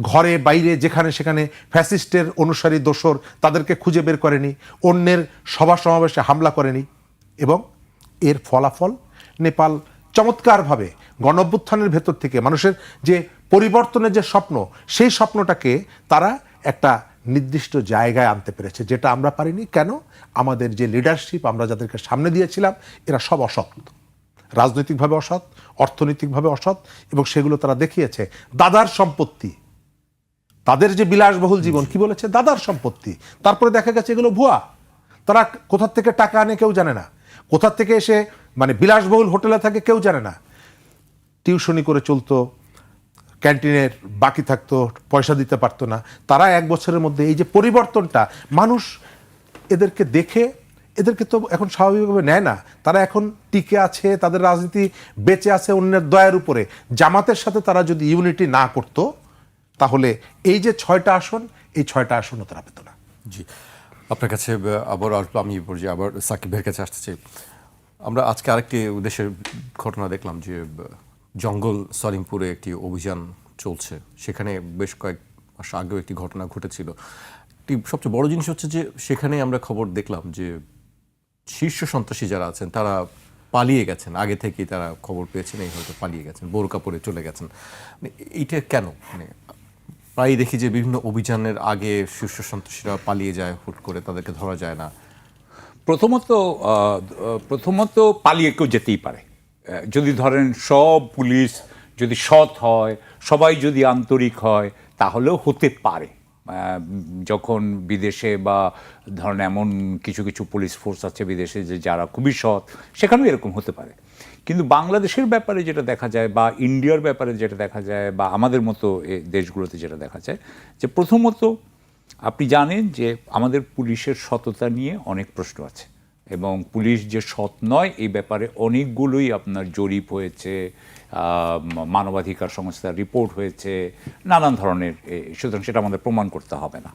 ঘরে বাইরে যেখানে সেখানে ফ্যাসিস্টের অনুসারী দোসর তাদেরকে খুঁজে বের করেনি, অন্যের সভা সমাবেশে হামলা করেনি। এবং এর ফলাফল নেপাল চমৎকারভাবে গণ অভ্যুত্থানের ভেতর থেকে মানুষের যে পরিবর্তনের যে স্বপ্ন, সেই স্বপ্নটাকে তারা একটা নির্দিষ্ট জায়গায় আনতে পেরেছে, যেটা আমরা পারিনি। কেন? আমাদের যে লিডারশিপ আমরা যাদেরকে সামনে দিয়েছিলাম এরা সব অসৎ, রাজনৈতিকভাবে অসৎ, অর্থনৈতিকভাবে অসৎ, এবং সেগুলো তারা দেখিয়েছে। দাদার সম্পত্তি, তাদের যে বিলাসবহুল জীবন, কি বলেছে? দাদার সম্পত্তি। তারপরে দেখা গেছে এগুলো ভুয়া। তারা কোথার থেকে টাকা আনে কেউ জানে না, কোথার থেকে এসে মানে বিলাসবহুল হোটেলে থাকে কেউ জানে না। টিউশনি করে চলতো, ক্যান্টিনের বাকি থাকতো, পয়সা দিতে পারতো না। তারা 1 বছরের মধ্যে এই যে পরিবর্তনটা, মানুষ এদেরকে দেখে এদেরকে তো এখন স্বাভাবিকভাবে নেয় না। তারা এখন টিকে আছে, তাদের রাজনীতি বেঁচে আছে অন্যের দয়ার উপরে। জামাতের সাথে তারা যদি ইউনিটি না করত তাহলে এই যে 6টা আসন, এই 6টা আসনও তারা পেত না। জি, আপনার কাছে আবার আসবো, আমি আবার সাকিবের কাছে আসতে চাই। আমরা আজকে আরেকটি দেশের ঘটনা দেখলাম যে জঙ্গল সলিমপুরে একটি অভিযান চলছে। সেখানে বেশ কয়েক মাস আগেও একটি ঘটনা ঘটেছিল। একটি সবচেয়ে বড় জিনিস হচ্ছে যে সেখানে আমরা খবর দেখলাম যে শীর্ষ সন্ত্রাসী যারা আছেন তারা পালিয়ে গেছেন, আগে থেকেই তারা খবর পেয়েছেন, এই হয়তো পালিয়ে গেছেন, বোরকা পরে চলে গেছেন। এইটা কেন? মানে প্রায়ই দেখি যে বিভিন্ন অভিযানের আগে শীর্ষ সন্ত্রাসীরা পালিয়ে যায়, হুট করে তাদেরকে ধরা যায় না। প্রথমত পালিয়ে কেউ যেতেই পারে। যদি ধরেন সব পুলিশ যদি সৎ হয়, সবাই যদি আন্তরিক হয়, তাহলেও হতে পারে। যখন বিদেশে বা ধরেন এমন কিছু কিছু পুলিশ ফোর্স আছে বিদেশে যে যারা খুবই সৎ, সেখানেও এরকম হতে পারে। কিন্তু বাংলাদেশের ব্যাপারে যেটা দেখা যায়, বা ইন্ডিয়ার ব্যাপারে যেটা দেখা যায়, বা আমাদের মতো দেশগুলোতে যেটা দেখা যায়, যে প্রথমত আপনি জানেন যে আমাদের পুলিশের সততা নিয়ে অনেক প্রশ্ন আছে, এবং পুলিশ যে সৎ নয় এই ব্যাপারে অনেকগুলোই আপনার জরিপ হয়েছে, মানবাধিকার সংস্থার রিপোর্ট হয়েছে, নানান ধরনের। সুতরাং সেটা আমাদের প্রমাণ করতে হবে না।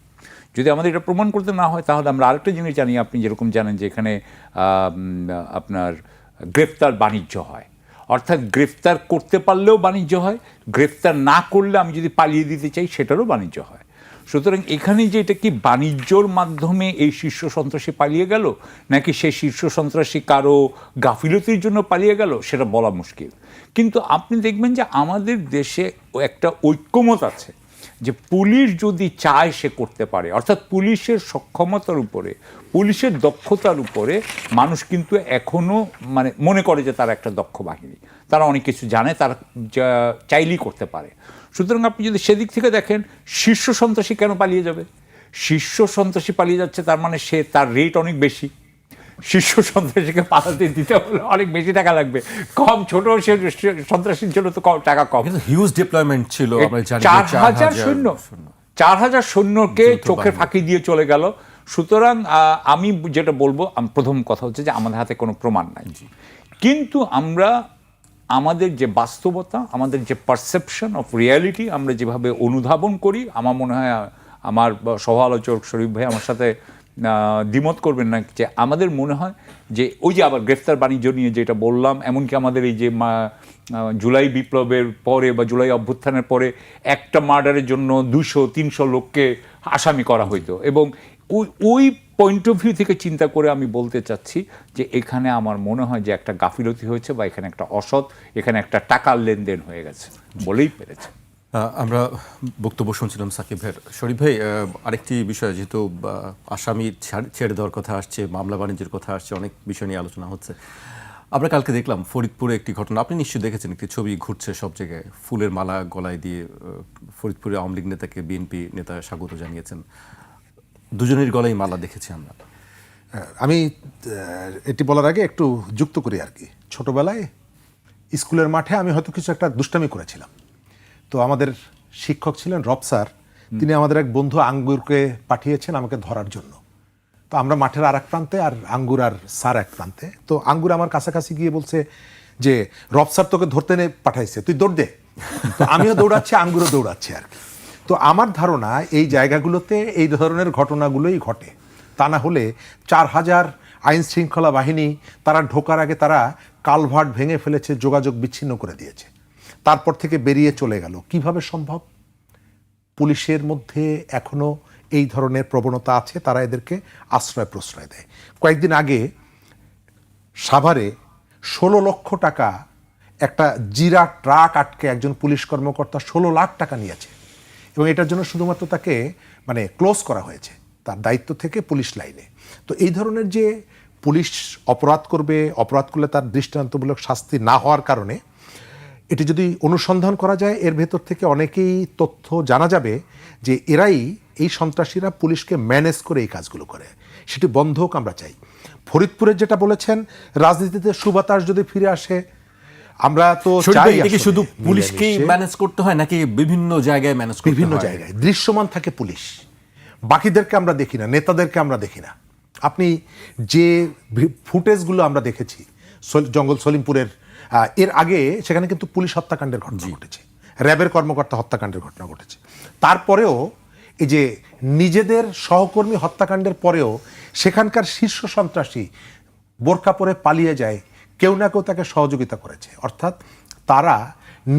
যদি আমাদের এটা প্রমাণ করতে না হয়, তাহলে আমরা আরেকটা জিনিস জানি, আপনি যেরকম জানেন যে এখানে আপনার গ্রেফতার বাণিজ্য হয়। অর্থাৎ গ্রেফতার করতে পারলেও বাণিজ্য হয়, গ্রেফতার না করলে আমি যদি পালিয়ে দিতে চাই সেটারও বাণিজ্য হয়। সুতরাং এখানে যে এটা কি বাণিজ্যর মাধ্যমে এই শীর্ষ সন্ত্রাসী পালিয়ে গেল, নাকি সেই শীর্ষ সন্ত্রাসী কারো গাফিলতির জন্য পালিয়ে গেল, সেটা বলা মুশকিল। কিন্তু আপনি দেখবেন যে আমাদের দেশে একটা ঐক্যমত আছে যে পুলিশ যদি চায় সে করতে পারে। অর্থাৎ পুলিশের সক্ষমতার উপরে, পুলিশের দক্ষতার উপরে মানুষ কিন্তু এখনও মানে মনে করে যে তারা একটা দক্ষ বাহিনী, তারা অনেক কিছু জানে, তারা চাইলেই করতে পারে। সুতরাং আপনি যদি সেদিক থেকে দেখেন, শীর্ষ সন্ত্রাসী কেন পালিয়ে যাবে? শীর্ষ সন্ত্রাসী পালিয়ে যাচ্ছে তার মানে সে তার রেট অনেক বেশি। শীর্ষ সন্ত্রাসীকে পালাতে দিতে হলে অনেক বেশি টাকা লাগবে। কম ছোট সন্ত্রাসীর জন্য তো টাকা কম। হিউজ ডিপ্লয়মেন্ট ছিল, আমরা জানি 4000 সৈন্য, 4000 সৈন্যকে চোখের ফাঁকি দিয়ে চলে গেল। সুতরাং আমি যেটা বলবো, প্রথম কথা হচ্ছে যে আমাদের হাতে কোনো প্রমাণ নাই, কিন্তু আমরা আমাদের যে বাস্তবতা, আমাদের যে পারসেপশন অফ রিয়ালিটি, আমরা যেভাবে অনুধাবন করি, আমার মনে হয় আমার সহ আলোচক শরীফ ভাই আমার সাথে দ্বিমত করবেন না, যে আমাদের মনে হয় যে ওই যে আবার গ্রেফতার বাণিজ্য নিয়ে যেটা বললাম, এমনকি আমাদের এই যে জুলাই বিপ্লবের পরে বা জুলাই অভ্যুত্থানের পরে একটা মার্ডারের জন্য 200-300 লোককে আসামি করা হইতো, এবং ওই পয়েন্ট অফ ভিউ থেকে চিন্তা করে আমি বলতে চাচ্ছি যে এখানে আমার মনে হয় যে একটা গাফিলতি হয়েছে, বা এখানে একটা অসৎ, এখানে একটা টাকার লেনদেন হয়ে গেছে বলেই পেরেছে। আমরা বক্তব্য শুনছিলাম সাকিব ভাইয়ের। শরীফ ভাই, আরেকটি বিষয়, যেহেতু আসামি ছেড়ে দেওয়ার কথা আসছে, মামলা বাণিজ্যের কথা আসছে, অনেক বিষয় নিয়ে আলোচনা হচ্ছে। আমরা কালকে দেখলাম ফরিদপুরে একটি ঘটনা, আপনি নিশ্চয়ই দেখেছেন, একটি ছবি ঘুরছে সব জায়গায়, ফুলের মালা গলায় দিয়ে ফরিদপুরে আওয়ামী লীগ নেতাকে বিএনপি নেতা স্বাগত জানিয়েছেন। দুজনের গলায় মালা দেখেছি আমরা। আমি এটি বলার আগে একটু যুক্ত করি আর কি। ছোটবেলায় স্কুলের মাঠে আমি হয়তো কিছু একটা দুষ্টামি করেছিলাম, তো আমাদের শিক্ষক ছিলেন রব স্যার, তিনি আমাদের এক বন্ধু আঙ্গুরকে পাঠিয়েছেন আমাকে ধরার জন্য। তো আমরা মাঠের আর এক প্রান্তে, আর আঙ্গুর আর স্যার এক প্রান্তে। তো আঙ্গুর আমার কাছাকাছি গিয়ে বলছে যে রবসার তোকে ধরতে পাঠাইছে, তুই দৌড় দে। তো আমিও দৌড়াচ্ছি, আঙ্গুরও দৌড়াচ্ছি আর কি। তো আমার ধারণা এই জায়গাগুলোতে এই ধরনের ঘটনাগুলোই ঘটে। তা না হলে 4,000 আইন শৃঙ্খলা বাহিনী তারা ঢোকার আগে তারা কালভার্ট ভেঙে ফেলেছে, যোগাযোগ বিচ্ছিন্ন করে দিয়েছে, তারপর থেকে বেরিয়ে চলে গেল। কিভাবে সম্ভব? পুলিশের মধ্যে এখনো এই ধরনের প্রবণতা আছে, তারা এদেরকে আশ্রয় প্রশ্রয় দেয়। কয়েকদিন আগে সাভারে 16 লক্ষ টাকা একটা জিরা ট্রাক আটকে একজন পুলিশ কর্মকর্তা 16 লাখ টাকা নিয়েছে, এবং এটার জন্য শুধুমাত্র তাকে ক্লোজ করা হয়েছে তার দায়িত্ব থেকে পুলিশ লাইনে। তো এই ধরনের যে পুলিশ অপরাধ করবে, অপরাধ করলে তার দৃষ্টান্তমূলক শাস্তি না হওয়ার কারণে এটি যদি অনুসন্ধান করা যায়, এর ভেতর থেকে অনেকেই তথ্য জানা যাবে যে এরাই, এই সন্ত্রাসীরা পুলিশকে ম্যানেজ করে এই কাজগুলো করে। সেটি বন্ধ হোক আমরা চাই। ফরিদপুরের যেটা বলেছেন, রাজনীতিতে সুবাতাস যদি ফিরে আসে, আমরা তো চাই। এটাকে শুধু পুলিশকেই ম্যানেজ করতে হয় নাকি বিভিন্ন জায়গায় ম্যানেজ করতে হয়? বিভিন্ন জায়গায় দৃশ্যমান থাকে পুলিশ, বাকিদেরকে আমরা দেখি না, নেতাদেরকে আমরা দেখি না। আপনি যে ফুটেজগুলো আমরা দেখেছি জঙ্গল সলিমপুরের, এর আগে সেখানে কিন্তু পুলিশ হত্যাকাণ্ডের ঘটনা ঘটেছে, র্যাবের কর্মকর্তা হত্যাকাণ্ডের ঘটনা ঘটেছে। তারপরেও এই যে নিজেদের সহকর্মী হত্যাকাণ্ডের পরেও সেখানকার শীর্ষ সন্ত্রাসী বোরকা পরে পালিয়ে যায়, কেউ না কেউ তাকে সহযোগিতা করেছে। অর্থাৎ তারা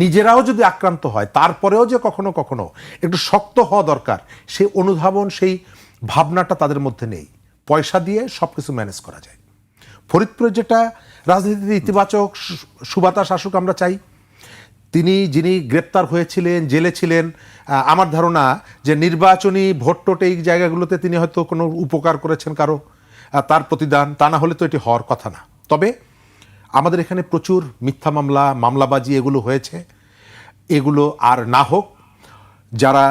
নিজেরাও যদি আক্রান্ত হয়, তারপরেও যে কখনো কখনো একটু শক্ত হওয়া দরকার, সেই অনুধাবন, সেই ভাবনাটা তাদের মধ্যে নেই। পয়সা দিয়ে সব কিছু ম্যানেজ করা যায়। ফরিদপুরের যেটা রাজনীতিতে ইতিবাচক সুবাতাস আসুক আমরা চাই। যিনি গ্রেপ্তার হয়েছিলেন, জেলে ছিলেন, আমার ধারণা যে নির্বাচনী ভোট এই জায়গাগুলোতে তিনি হয়তো কোনো উপকার করেছেন কারো, তার প্রতিদান, তা না হলে তো এটি হওয়ার কথা না। তবে আমাদের এখানে প্রচুর মিথ্যা মামলা, মামলাবাজি এগুলো হয়েছে, এগুলো আর না হোক। যারা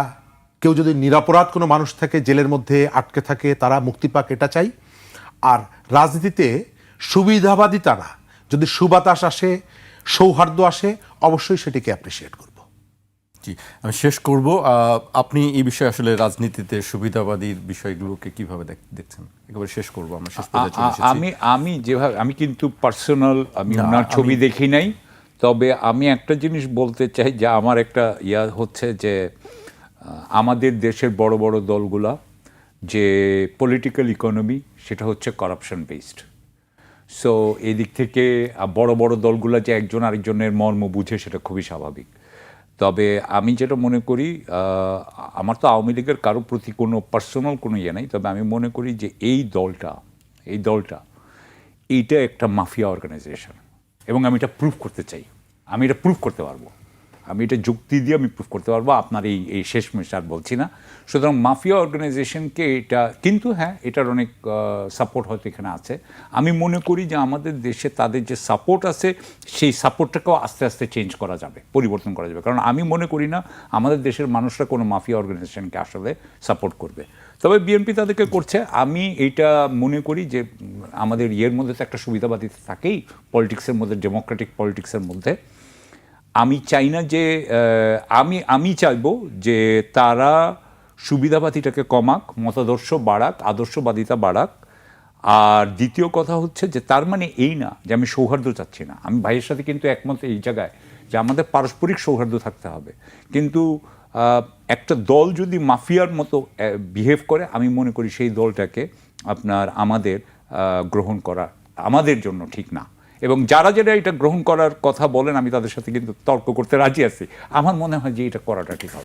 কেউ যদি নিরপরাধ কোনো মানুষ থাকে, জেলের মধ্যে আটকে থাকে, তারা মুক্তি পাক, এটা চাই। আর রাজনীতিতে সুবিধাবাদিতা না, যদি সুবাতাস আসে, সৌহার্দ্য আসে, অবশ্যই সেটিকে অ্যাপ্রিসিয়েট করব। জি, আমি শেষ করব। আপনি এই বিষয়ে আসলে রাজনীতিতে সুবিধাবাদীর বিষয়গুলোকে কিভাবে দেখছেন? একেবারে শেষ করব, আমরা শেষ পর্যায়ে চলে এসেছি। আমি যেভাবে, আমি কিন্তু পার্সোনাল, আমি ওনার ছবি দেখি নাই, তবে আমি একটা জিনিস বলতে চাই যে আমার একটা হচ্ছে যে আমাদের দেশের বড় বড় দলগুলা যে পলিটিক্যাল ইকোনমি, সেটা হচ্ছে করাপশন বেসড। সো এই দিক থেকে বড় বড় দলগুলা যে একজন আরেকজনের মর্ম বুঝে, সেটা খুবই স্বাভাবিক। তবে আমি যেটা মনে করি, আমার তো আওয়ামী লীগের কারো প্রতি কোনো পার্সোনাল কোনো নাই, তবে আমি মনে করি যে এই দলটা এইটা একটা মাফিয়া অর্গানাইজেশন, এবং আমি এটা প্রুভ করতে চাই। আমি এটা প্রুভ করতে পারবো, আমি এটা যুক্তি দিয়ে আমি প্রুভ করতে পারবো। আপনার এই শেষমেশ আর বলছি না। সুতরাং মাফিয়া অর্গানাইজেশনকে এটা, কিন্তু হ্যাঁ, এটার অনেক সাপোর্ট হয়তো এখানে আছে। আমি মনে করি যে আমাদের দেশে তাদের যে সাপোর্ট আছে, সেই সাপোর্টটাকেও আস্তে আস্তে চেঞ্জ করা যাবে, পরিবর্তন করা যাবে। কারণ আমি মনে করি না আমাদের দেশের মানুষরা কোনো মাফিয়া অর্গানাইজেশনকে আসলে সাপোর্ট করবে। তবে বিএনপি তাদেরকে করছে। আমি এইটা মনে করি যে আমাদের মধ্যে তো একটা সুবিধাবাদী থাকেই, পলিটিক্সের মধ্যে, ডেমোক্রেটিক পলিটিক্সের মধ্যে। আমি চাই না যে, আমি চাইবো যে তারা সুবিধাবাদীটাকে কমাক, মতাদর্শ বাড়াক, আদর্শবাদিতা বাড়াক। আর দ্বিতীয় কথা হচ্ছে যে তার মানে এই না যে আমি সৌহার্দ্য চাচ্ছি না। আমি ভাইয়ের সাথে কিন্তু একমত এই জায়গায় যে আমাদের পারস্পরিক সৌহার্দ্য থাকতে হবে। কিন্তু একটা দল যদি মাফিয়ার মতো বিহেভ করে, আমি মনে করি সেই দলটাকে আমাদের গ্রহণ করা আমাদের জন্য ঠিক না। এবং যারা এটা গ্রহণ করার কথা বলেন, আমি তাদের সাথে কিন্তু তর্ক করতে রাজি আছি। আমার মনে হয় যে এটা করাটা ঠিক হবে।